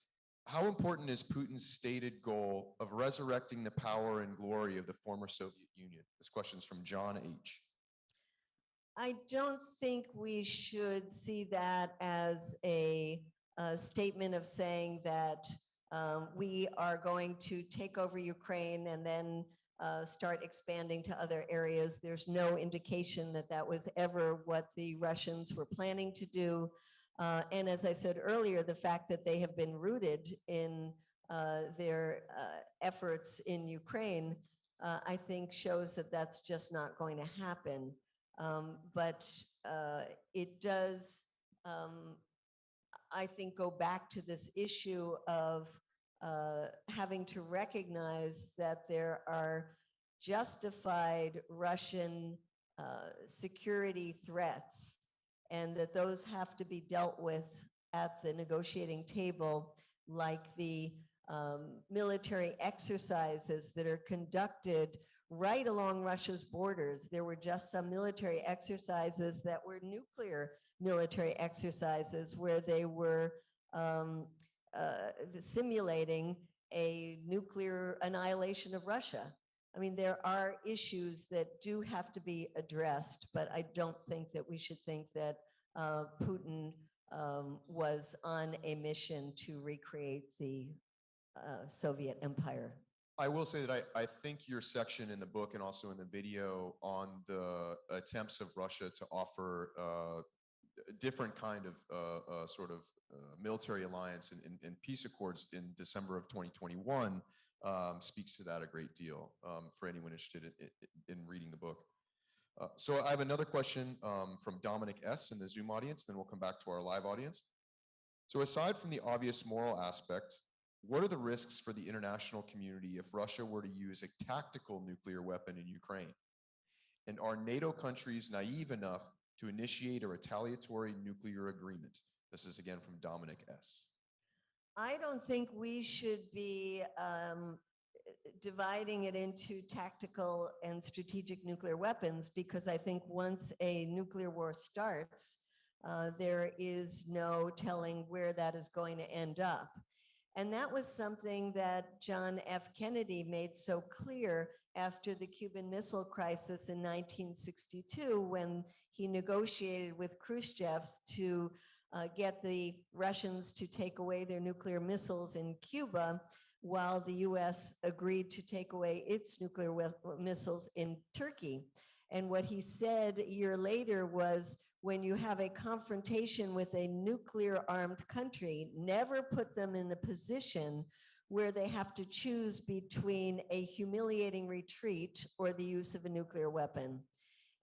S3: how important is Putin's stated goal of resurrecting the power and glory of the former Soviet Union? This question is from John H.
S4: I don't think we should see that as a statement of saying that we are going to take over Ukraine and then start expanding to other areas. There's no indication that that was ever what the Russians were planning to do. And as I said earlier, the fact that they have been rooted in their efforts in Ukraine, I think shows that that's just not going to happen. But it does, I think, go back to this issue of having to recognize that there are justified Russian security threats, and that those have to be dealt with at the negotiating table, like the military exercises that are conducted right along Russia's borders. There were just some military exercises that were nuclear military exercises where they were simulating a nuclear annihilation of Russia. I mean, there are issues that do have to be addressed, but I don't think that we should think that Putin was on a mission to recreate the Soviet empire.
S3: I will say that I think your section in the book and also in the video on the attempts of Russia to offer a different kind of sort of military alliance and peace accords in December of 2021 speaks to that a great deal for anyone interested in reading the book. So I have another question from Dominic S. in the Zoom audience, then we'll come back to our live audience. So aside from the obvious moral aspect, what are the risks for the international community if Russia were to use a tactical nuclear weapon in Ukraine? And are NATO countries naive enough to initiate a retaliatory nuclear agreement? This is again from Dominic S.
S4: I don't think we should be dividing it into tactical and strategic nuclear weapons, because I think once a nuclear war starts, there is no telling where that is going to end up. And that was something that John F. Kennedy made so clear after the Cuban Missile Crisis in 1962, when he negotiated with Khrushchev to get the Russians to take away their nuclear missiles in Cuba, while the US agreed to take away its nuclear missiles in Turkey. And what he said a year later was, when you have a confrontation with a nuclear armed country, never put them in the position where they have to choose between a humiliating retreat or the use of a nuclear weapon.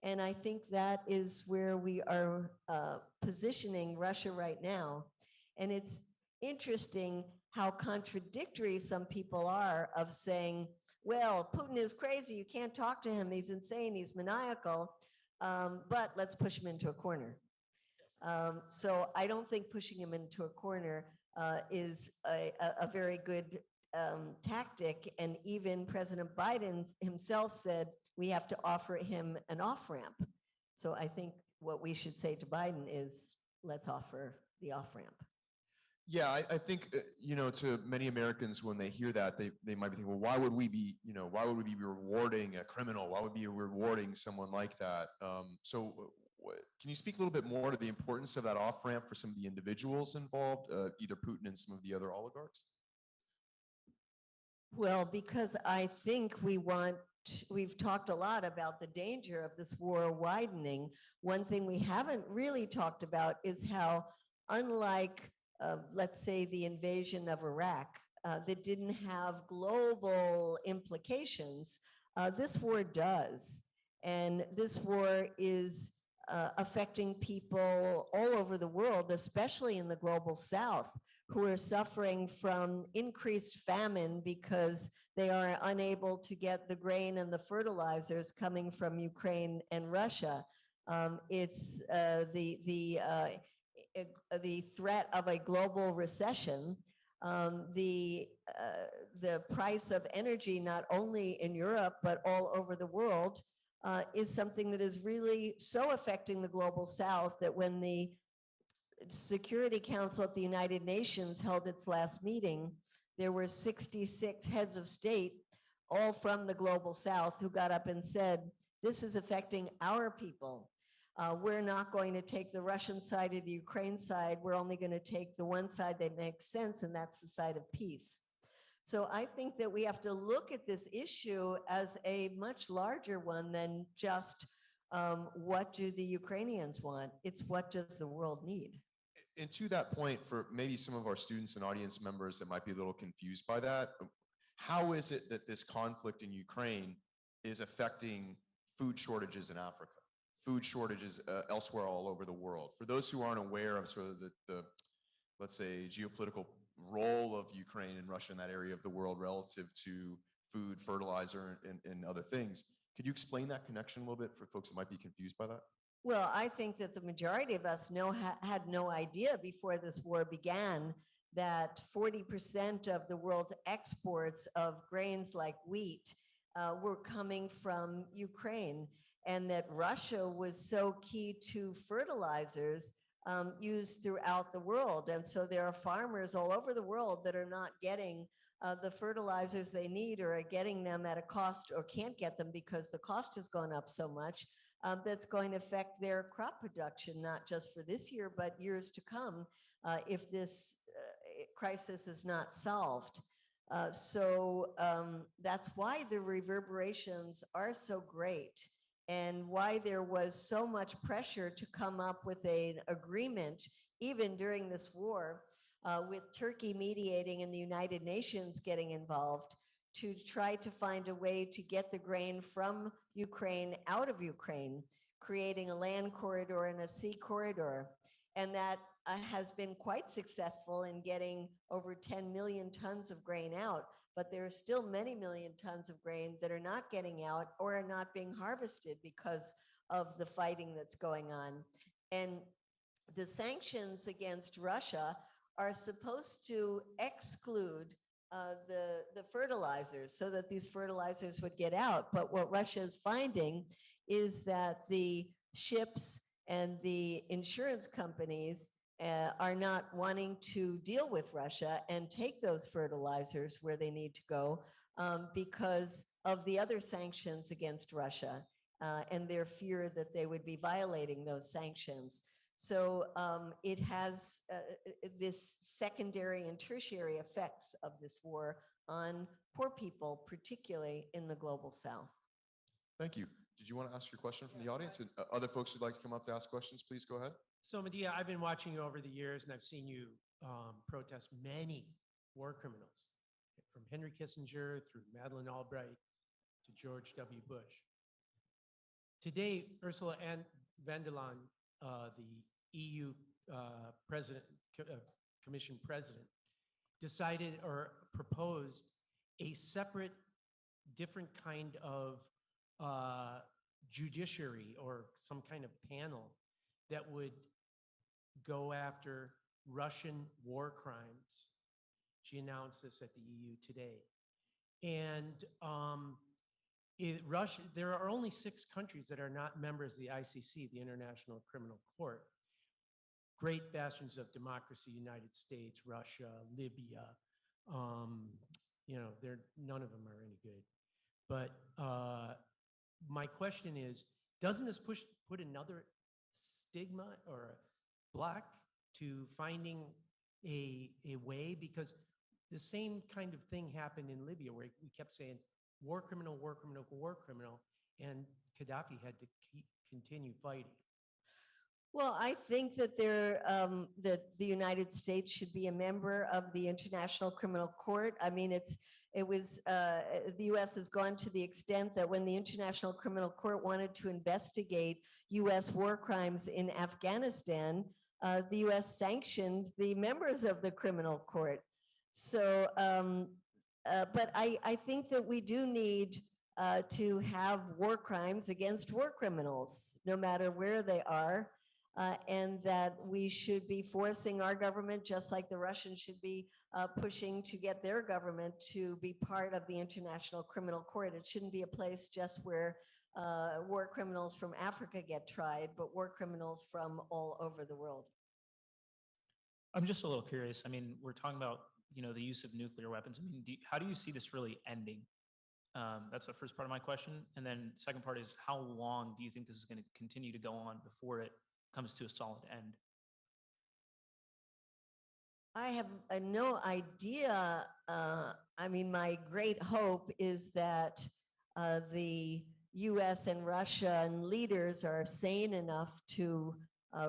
S4: And I think that is where we are positioning Russia right now. And it's interesting how contradictory some people are of saying, well, Putin is crazy, you can't talk to him, he's insane, he's maniacal, but let's push him into a corner. So I don't think pushing him into a corner is a very good tactic. And even President Biden himself said we have to offer him an off-ramp. So I think what we should say to Biden is, let's offer the off-ramp.
S3: Yeah, I think, to many Americans, when they hear that, they might be thinking, well, why would we be rewarding a criminal? Why would we be rewarding someone like that? Can you speak a little bit more to the importance of that off-ramp for some of the individuals involved, either Putin and some of the other oligarchs?
S4: Well, because I think we've talked a lot about the danger of this war widening. One thing we haven't really talked about is how, unlike let's say the invasion of Iraq, that didn't have global implications, this war does. And this war is affecting people all over the world, especially in the global south, who are suffering from increased famine because they are unable to get the grain and the fertilizers coming from Ukraine and Russia. It's the threat of a global recession, the price of energy, not only in Europe, but all over the world, is something that is really so affecting the global south that when the Security Council at the United Nations held its last meeting, there were 66 heads of state, all from the global south, who got up and said, this is affecting our people. We're not going to take the Russian side or the Ukraine side. We're only going to take the one side that makes sense, and that's the side of peace. So I think that we have to look at this issue as a much larger one than just what do the Ukrainians want? It's what does the world need?
S3: And to that point, for maybe some of our students and audience members that might be a little confused by that, how is it that this conflict in Ukraine is affecting food shortages in Africa? Food shortages elsewhere all over the world. For those who aren't aware of sort of the let's say, geopolitical role of Ukraine and Russia in that area of the world relative to food, fertilizer, and other things, could you explain that connection a little bit for folks that might be confused by that?
S4: Well, I think that the majority of us had no idea before this war began that 40% of the world's exports of grains like wheat were coming from Ukraine, and that Russia was so key to fertilizers used throughout the world. And so there are farmers all over the world that are not getting the fertilizers they need, or are getting them at a cost, or can't get them because the cost has gone up so much. That's going to affect their crop production, not just for this year, but years to come if this crisis is not solved. So that's why the reverberations are so great, and why there was so much pressure to come up with an agreement, even during this war, with Turkey mediating and the United Nations getting involved, to try to find a way to get the grain from Ukraine out of Ukraine, creating a land corridor and a sea corridor. And that has been quite successful in getting over 10 million tons of grain out, but there are still many million tons of grain that are not getting out or are not being harvested because of the fighting that's going on. And the sanctions against Russia are supposed to exclude the fertilizers so that these fertilizers would get out. But what Russia is finding is that the ships and the insurance companies are not wanting to deal with Russia and take those fertilizers where they need to go because of the other sanctions against Russia and their fear that they would be violating those sanctions. So it has this secondary and tertiary effects of this war on poor people, particularly in the global south.
S3: Thank you. Did you want to ask your question from the audience? And other folks who'd like to come up to ask questions, please go ahead.
S6: So Medea, I've been watching you over the years, and I've seen you protest many war criminals, from Henry Kissinger through Madeleine Albright to George W. Bush. Today, Ursula von der Leyen, the EU Commission president, decided or proposed a separate, different kind of judiciary or some kind of panel that would go after Russian war crimes. She announced this at the EU today. And Russia, there are only 6 countries that are not members of the ICC, the International Criminal Court. Great bastions of democracy: United States, Russia, Libya. You know, none of them are any good. But my question is, doesn't this put another stigma or a block to finding a way? Because the same kind of thing happened in Libya, where we kept saying war criminal, war criminal, war criminal, and Gaddafi had to continue fighting.
S4: Well, I think that that the United States should be a member of the International Criminal Court. I mean, the U.S. has gone to the extent that when the International Criminal Court wanted to investigate U.S. war crimes in Afghanistan, the U.S. sanctioned the members of the criminal court. So, but I think that we do need to have war crimes against war criminals, no matter where they are. And that we should be forcing our government, just like the Russians should be pushing to get their government to be part of the International Criminal Court. It shouldn't be a place just where war criminals from Africa get tried, but war criminals from all over the world.
S7: I'm just a little curious. I mean, we're talking about, the use of nuclear weapons. I mean, how do you see this really ending? That's the first part of my question. And then second part is, how long do you think this is going to continue to go on before it comes to a solid end?
S4: I have no idea. I mean, my great hope is that the US and Russian leaders are sane enough to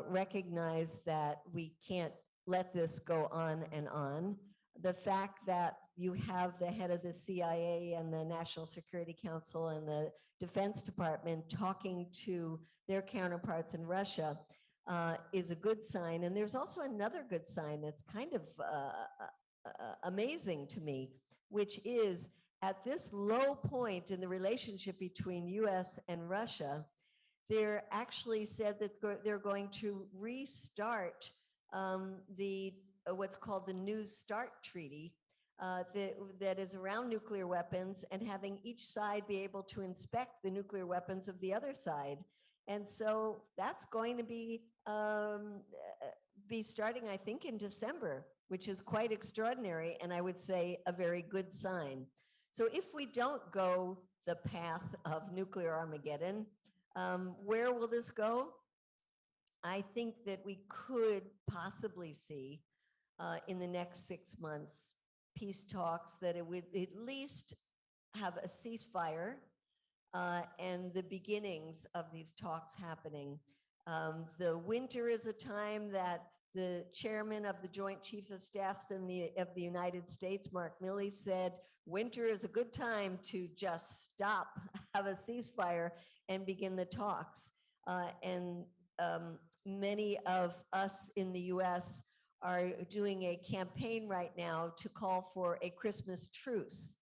S4: recognize that we can't let this go on and on. The fact that you have the head of the CIA and the National Security Council and the Defense Department talking to their counterparts in Russia is a good sign. And there's also another good sign that's kind of amazing to me, which is at this low point in the relationship between US and Russia, they're actually said that they're going to restart what's called the New START Treaty that is around nuclear weapons, and having each side be able to inspect the nuclear weapons of the other side. And so that's going to be starting, I think, in December, which is quite extraordinary, and I would say a very good sign. So if we don't go the path of nuclear Armageddon, where will this go? I think that we could possibly see in the next 6 months peace talks that it would at least have a ceasefire and the beginnings of these talks happening. The winter is a time that the chairman of the Joint Chief of Staffs of the United States, Mark Milley, said winter is a good time to just stop, have a ceasefire, and begin the talks. And many of us in the US are doing a campaign right now to call for a Christmas truce.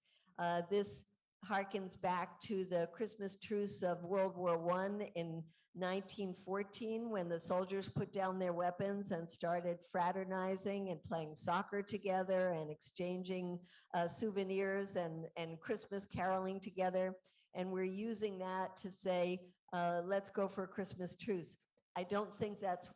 S4: This harkens back to the Christmas truce of World War I in 1914, when the soldiers put down their weapons and started fraternizing and playing soccer together and exchanging souvenirs and Christmas caroling together. And we're using that to say, let's go for a Christmas truce. I don't think that's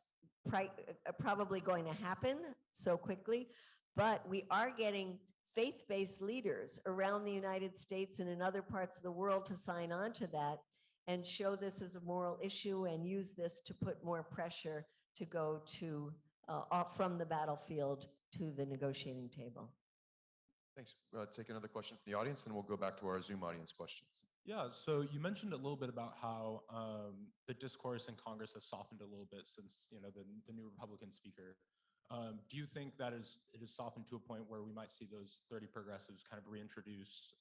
S4: probably going to happen so quickly, but we are getting faith-based leaders around the United States and in other parts of the world to sign on to that and show this as a moral issue and use this to put more pressure to go to off from the battlefield to the negotiating table.
S3: Thanks. Take another question from the audience, and we'll go back to our Zoom audience questions.
S8: Yeah, so you mentioned a little bit about how the discourse in Congress has softened a little bit since the new Republican speaker. Do you think that it has softened to a point where we might see those 30 progressives kind of reintroduce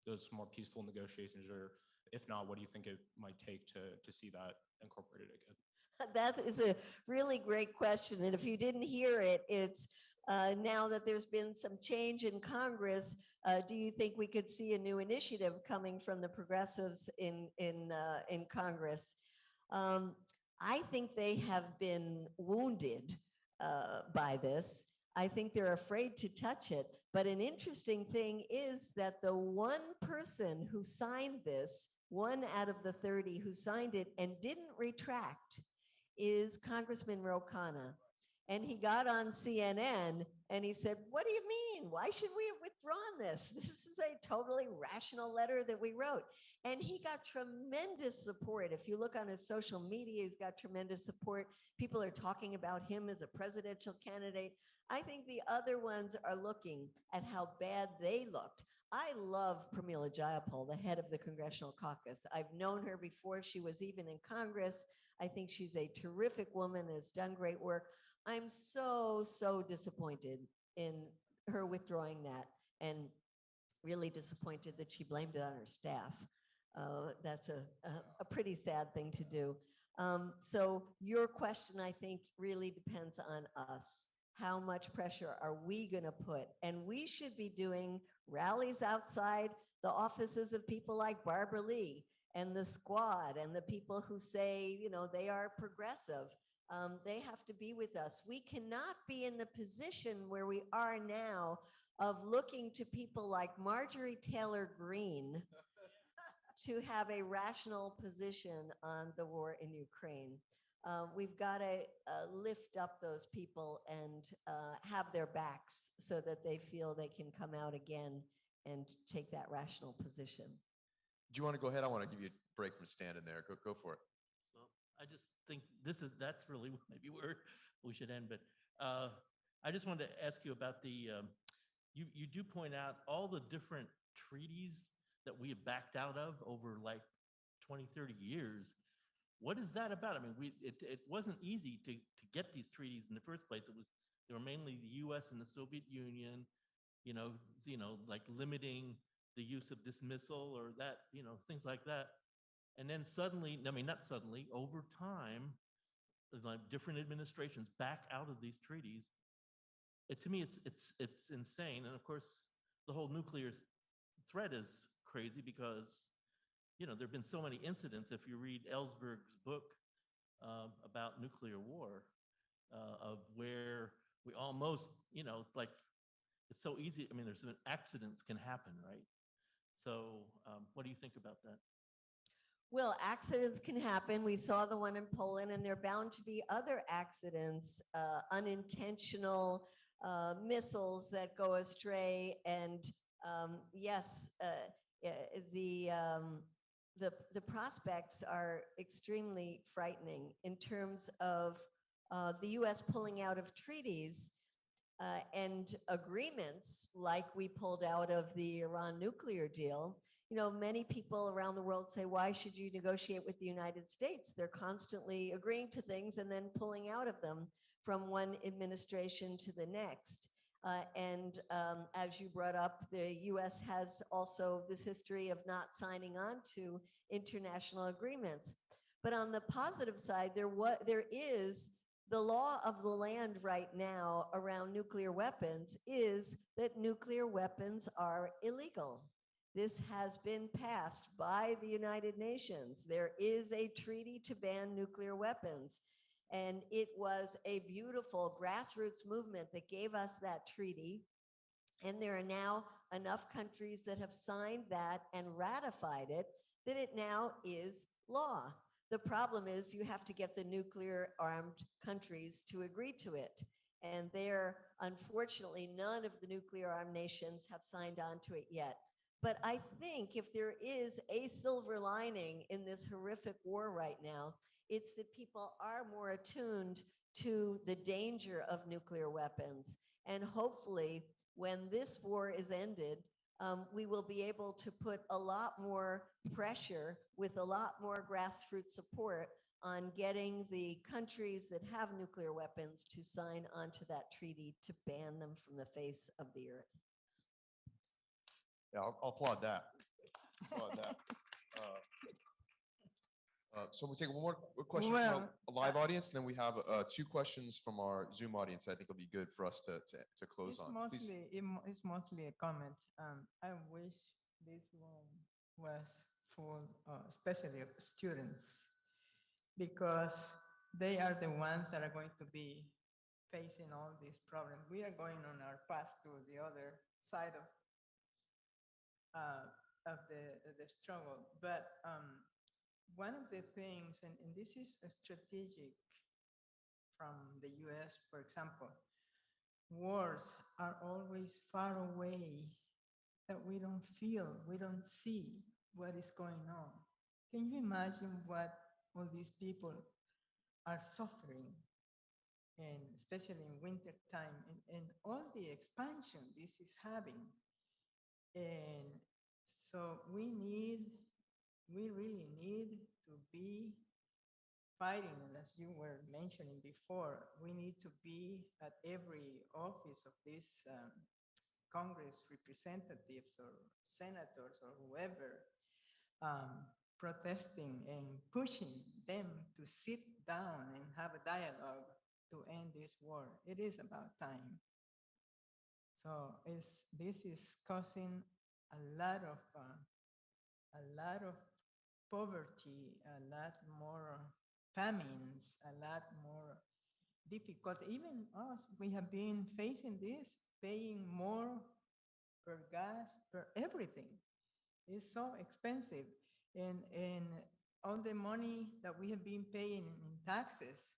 S8: those more peaceful negotiations, or if not, what do you think it might take to see that incorporated again?
S4: That is a really great question. And if you didn't hear it, it's now that there's been some change in Congress, do you think we could see a new initiative coming from the progressives in Congress? I think they have been wounded by this. I think they're afraid to touch it. But an interesting thing is that the one person who signed this, one out of the 30 who signed it and didn't retract, is Congressman Ro Khanna. And he got on CNN and he said, what do you mean? Why should we have withdrawn this? This is a totally rational letter that we wrote. And he got tremendous support. If you look on his social media, he's got tremendous support. People are talking about him as a presidential candidate. I think the other ones are looking at how bad they looked. I love Pramila Jayapal, the head of the Congressional Caucus. I've known her before she was even in Congress. I think she's a terrific woman, has done great work. I'm so disappointed in her withdrawing that, and really disappointed that she blamed it on her staff. That's a pretty sad thing to do. So your question, I think, really depends on us. How much pressure are we going to put? And we should be doing rallies outside the offices of people like Barbara Lee and the Squad and the people who say, they are progressive. They have to be with us. We cannot be in the position where we are now of looking to people like Marjorie Taylor Greene to have a rational position on the war in Ukraine. We've got to lift up those people and have their backs so that they feel they can come out again and take that rational position.
S3: Do you want to go ahead? I want to give you a break from standing there. Go for it.
S9: Well, I just think that's really maybe where we should end. But I just wanted to ask you about the, you do point out all the different treaties that we have backed out of over like 20, 30 years. What is that about? I mean, it wasn't easy to get these treaties in the first place. They were mainly the U.S. and the Soviet Union, like limiting the use of dismissal or that, things like that. And then suddenly, I mean, not suddenly, over time, like different administrations back out of these treaties. To me, it's insane. And of course, the whole nuclear threat is crazy because there have been so many incidents. If you read Ellsberg's book about nuclear war, of where we almost, like it's so easy. I mean, accidents can happen, right? So what do you think about that?
S4: Well, accidents can happen. We saw the one in Poland, and there are bound to be other accidents, unintentional missiles that go astray. And yes, the prospects are extremely frightening in terms of the U.S. pulling out of treaties and agreements like we pulled out of the Iran nuclear deal. Many people around the world say, why should you negotiate with the United States? They're constantly agreeing to things and then pulling out of them from one administration to the next. And as you brought up, the U.S. has also this history of not signing on to international agreements. But on the positive side, there is the law of the land right now around nuclear weapons is that nuclear weapons are illegal. This has been passed by the United Nations. There is a treaty to ban nuclear weapons. And it was a beautiful grassroots movement that gave us that treaty. And there are now enough countries that have signed that and ratified it that it now is law. The problem is you have to get the nuclear armed countries to agree to it. And there, unfortunately, none of the nuclear armed nations have signed on to it yet. But I think if there is a silver lining in this horrific war right now, it's that people are more attuned to the danger of nuclear weapons. And hopefully, when this war is ended, we will be able to put a lot more pressure with a lot more grassroots support on getting the countries that have nuclear weapons to sign onto that treaty to ban them from the face of the earth.
S3: Yeah, I'll applaud that. Applaud that. So we'll take one more question from
S10: Well,
S3: a live audience, and then we have 2 questions from our Zoom audience. I think will be good for us to close on. Please.
S10: It's mostly a comment. I wish this room was full, especially of students, because they are the ones that are going to be facing all these problems. We are going on our path to the other side of the struggle, but one of the things, and this is a strategic from the US, for example, wars are always far away, that we don't feel, we don't see what is going on. Can you imagine what all these people are suffering, and especially in winter time, and all the expansion this is having? And so we really need to be fighting, and as you were mentioning before, we need to be at every office of these Congress representatives or senators or whoever, protesting and pushing them to sit down and have a dialogue to end this war. It is about time. So this is causing a lot of poverty, a lot more famines, a lot more difficulty. Even us, we have been facing this, paying more per gas, per everything. It's so expensive. And all the money that we have been paying in taxes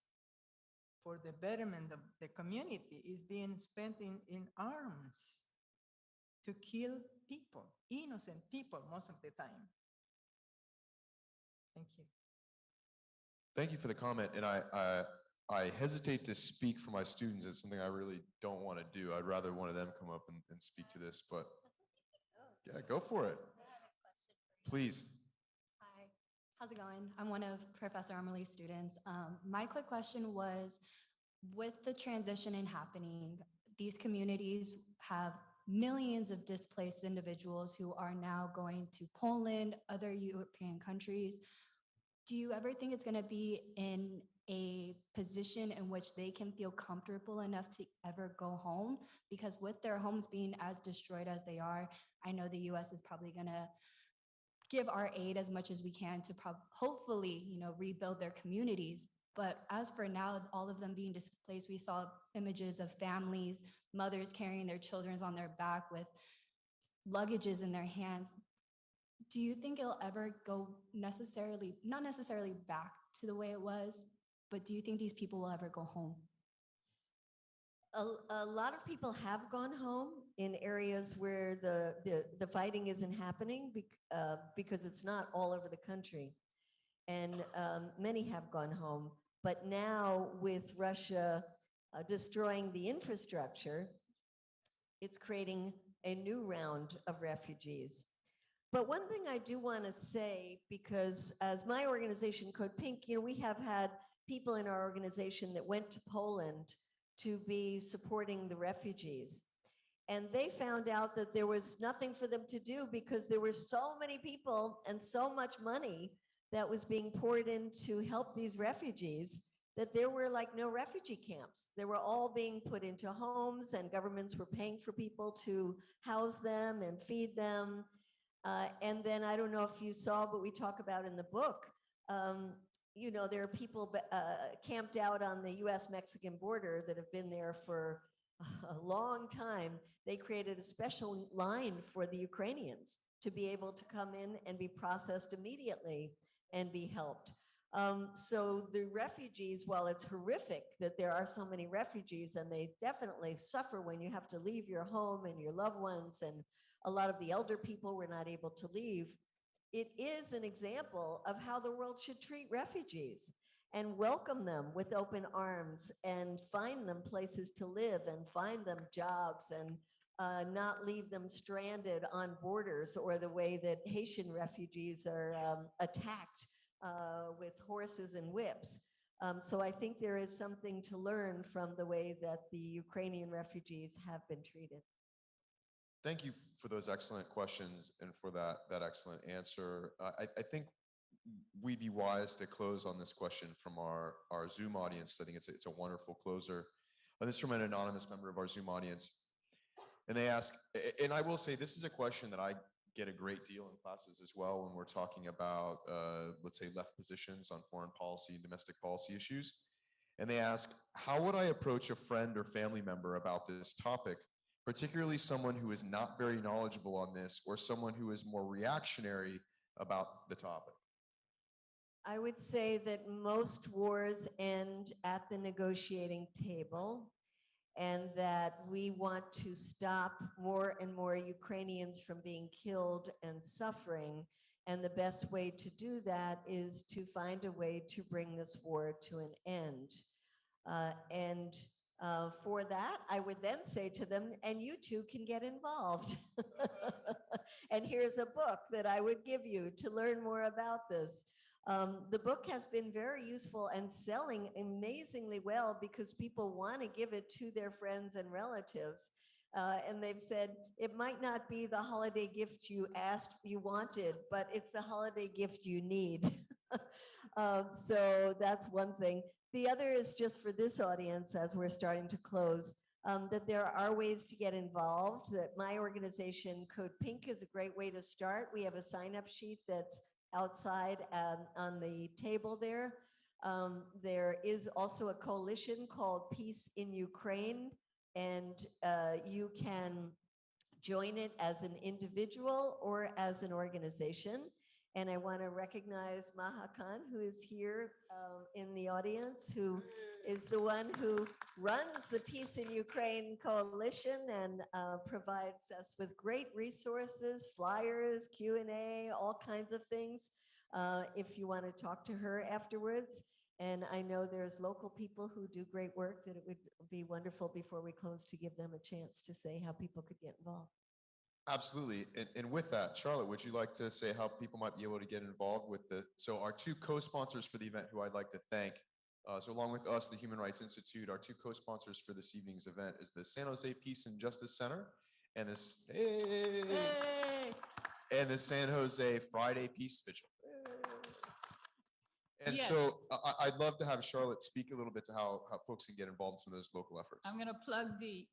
S10: for the betterment of the community is being spent in arms to kill people, innocent people most of the time. Thank you.
S3: Thank you for the comment, and I hesitate to speak for my students. It's something I really don't want to do. I'd rather one of them come up and speak to this, but yeah, go for it. Please.
S11: Hi, how's it going? I'm one of Professor Amelie's students. My quick question was, with the transition happening, these communities have millions of displaced individuals who are now going to Poland, other European countries. Do you ever think it's going to be in a position in which they can feel comfortable enough to ever go home? Because with their homes being as destroyed as they are, I know the US is probably going to give our aid as much as we can to hopefully, rebuild their communities. But as for now, all of them being displaced, we saw images of families, mothers carrying their children on their back with luggages in their hands. Do you think it'll ever go not necessarily back to the way it was, but do you think these people will ever go home?
S4: A lot of people have gone home in areas where the fighting isn't happening because it's not all over the country. And many have gone home. But now with Russia destroying the infrastructure, it's creating a new round of refugees. But one thing I do want to say, because as my organization, CodePink, we have had people in our organization that went to Poland to be supporting the refugees. And they found out that there was nothing for them to do because there were so many people and so much money that was being poured in to help these refugees that there were like no refugee camps. They were all being put into homes, and governments were paying for people to house them and feed them. And then I don't know if you saw, but we talk about in the book, you know, there are people camped out on the US-Mexican border that have been there for a long time. They created a special line for the Ukrainians to be able to come in and be processed immediately and be helped. So the refugees, while it's horrific that there are so many refugees, and they definitely suffer when you have to leave your home and your loved ones, and a lot of the elder people were not able to leave, it is an example of how the world should treat refugees and welcome them with open arms and find them places to live and find them jobs and not leave them stranded on borders, or the way that Haitian refugees are attacked with horses and whips. So I think there is something to learn from the way that the Ukrainian refugees have been treated.
S3: Thank you for those excellent questions and for that excellent answer. I think we'd be wise to close on this question from our Zoom audience. I think it's a wonderful closer. This is from an anonymous member of our Zoom audience. And they ask, and I will say this is a question that I get a great deal in classes as well when we're talking about, let's say, left positions on foreign policy and domestic policy issues. And they ask, how would I approach a friend or family member about this topic, particularly someone who is not very knowledgeable on this, or someone who is more reactionary about the topic?
S4: I would say that most wars end at the negotiating table, and that we want to stop more and more Ukrainians from being killed and suffering. And the best way to do that is to find a way to bring this war to an end. For that, I would then say to them, and you too can get involved. And here's a book that I would give you to learn more about this. The book has been very useful and selling amazingly well because people want to give it to their friends and relatives. And they've said, it might not be the holiday gift you wanted, but it's the holiday gift you need. So that's one thing. The other is just for this audience, as we're starting to close, that there are ways to get involved, that my organization, CodePink, is a great way to start. We have a sign-up sheet that's outside on the table there. There is also a coalition called Peace in Ukraine, and you can join it as an individual or as an organization. And I want to recognize Maha Khan, who is here in the audience, who is the one who runs the Peace in Ukraine Coalition and provides us with great resources, flyers, Q&A, all kinds of things, if you want to talk to her afterwards. And I know there's local people who do great work that it would be wonderful before we close to give them a chance to say how people could get involved.
S3: Absolutely. And with that, Charlotte, would you like to say how people might be able to get involved with so our two co-sponsors for the event, who I'd like to thank, so along with us, the Human Rights Institute, our two co-sponsors for this evening's event is the San Jose Peace and Justice Center and and the San Jose Friday Peace Vigil. And
S12: Yes.
S3: so I'd love to have Charlotte speak a little bit to how folks can get involved in some of those local efforts.
S12: I'm going to plug the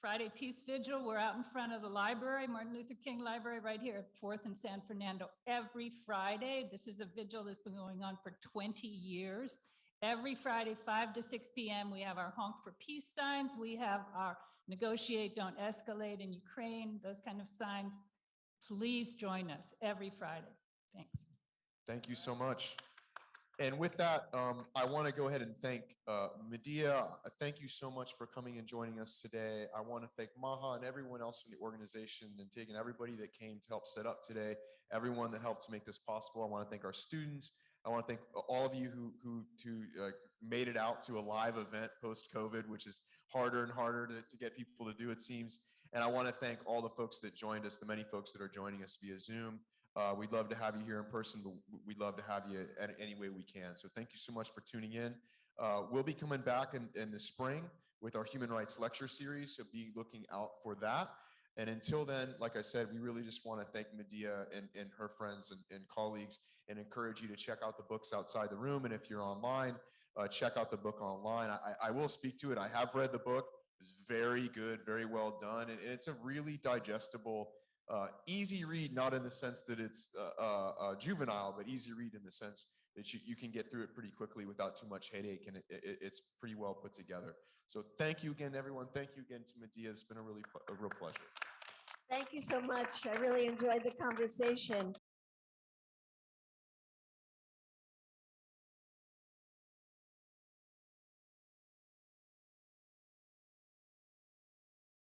S12: Friday Peace Vigil. We're out in front of the library, Martin Luther King Library, right here at 4th and San Fernando, every Friday. This is a vigil that's been going on for 20 years. Every Friday, 5 to 6 p.m., we have our Honk for Peace signs. We have our Negotiate, Don't Escalate in Ukraine, those kind of signs. Please join us every Friday. Thanks.
S3: Thank you so much. And with that, I want to go ahead and thank Medea. Thank you so much for coming and joining us today. I want to thank Maha and everyone else from the organization, and taking everybody that came to help set up today, everyone that helped to make this possible. I want to thank our students. I want to thank all of you who made it out to a live event post-COVID, which is harder and harder to get people to do, it seems. And I want to thank all the folks that joined us, the many folks that are joining us via Zoom. We'd love to have you here in person, but we'd love to have you any way we can. So thank you so much for tuning in. We'll be coming back in the spring with our Human Rights Lecture Series, so be looking out for that. And until then, like I said, we really just want to thank Medea and her friends and colleagues, and encourage you to check out the books outside the room. And if you're online, check out the book online. I will speak to it. I have read the book. It's very good, very well done. And it's a really digestible easy read, not in the sense that it's juvenile, but easy read in the sense that you can get through it pretty quickly without too much headache, and it's pretty well put together. So thank you again, everyone. Thank you again to Medea. It's been a real pleasure.
S4: Thank you so much. I really enjoyed the conversation.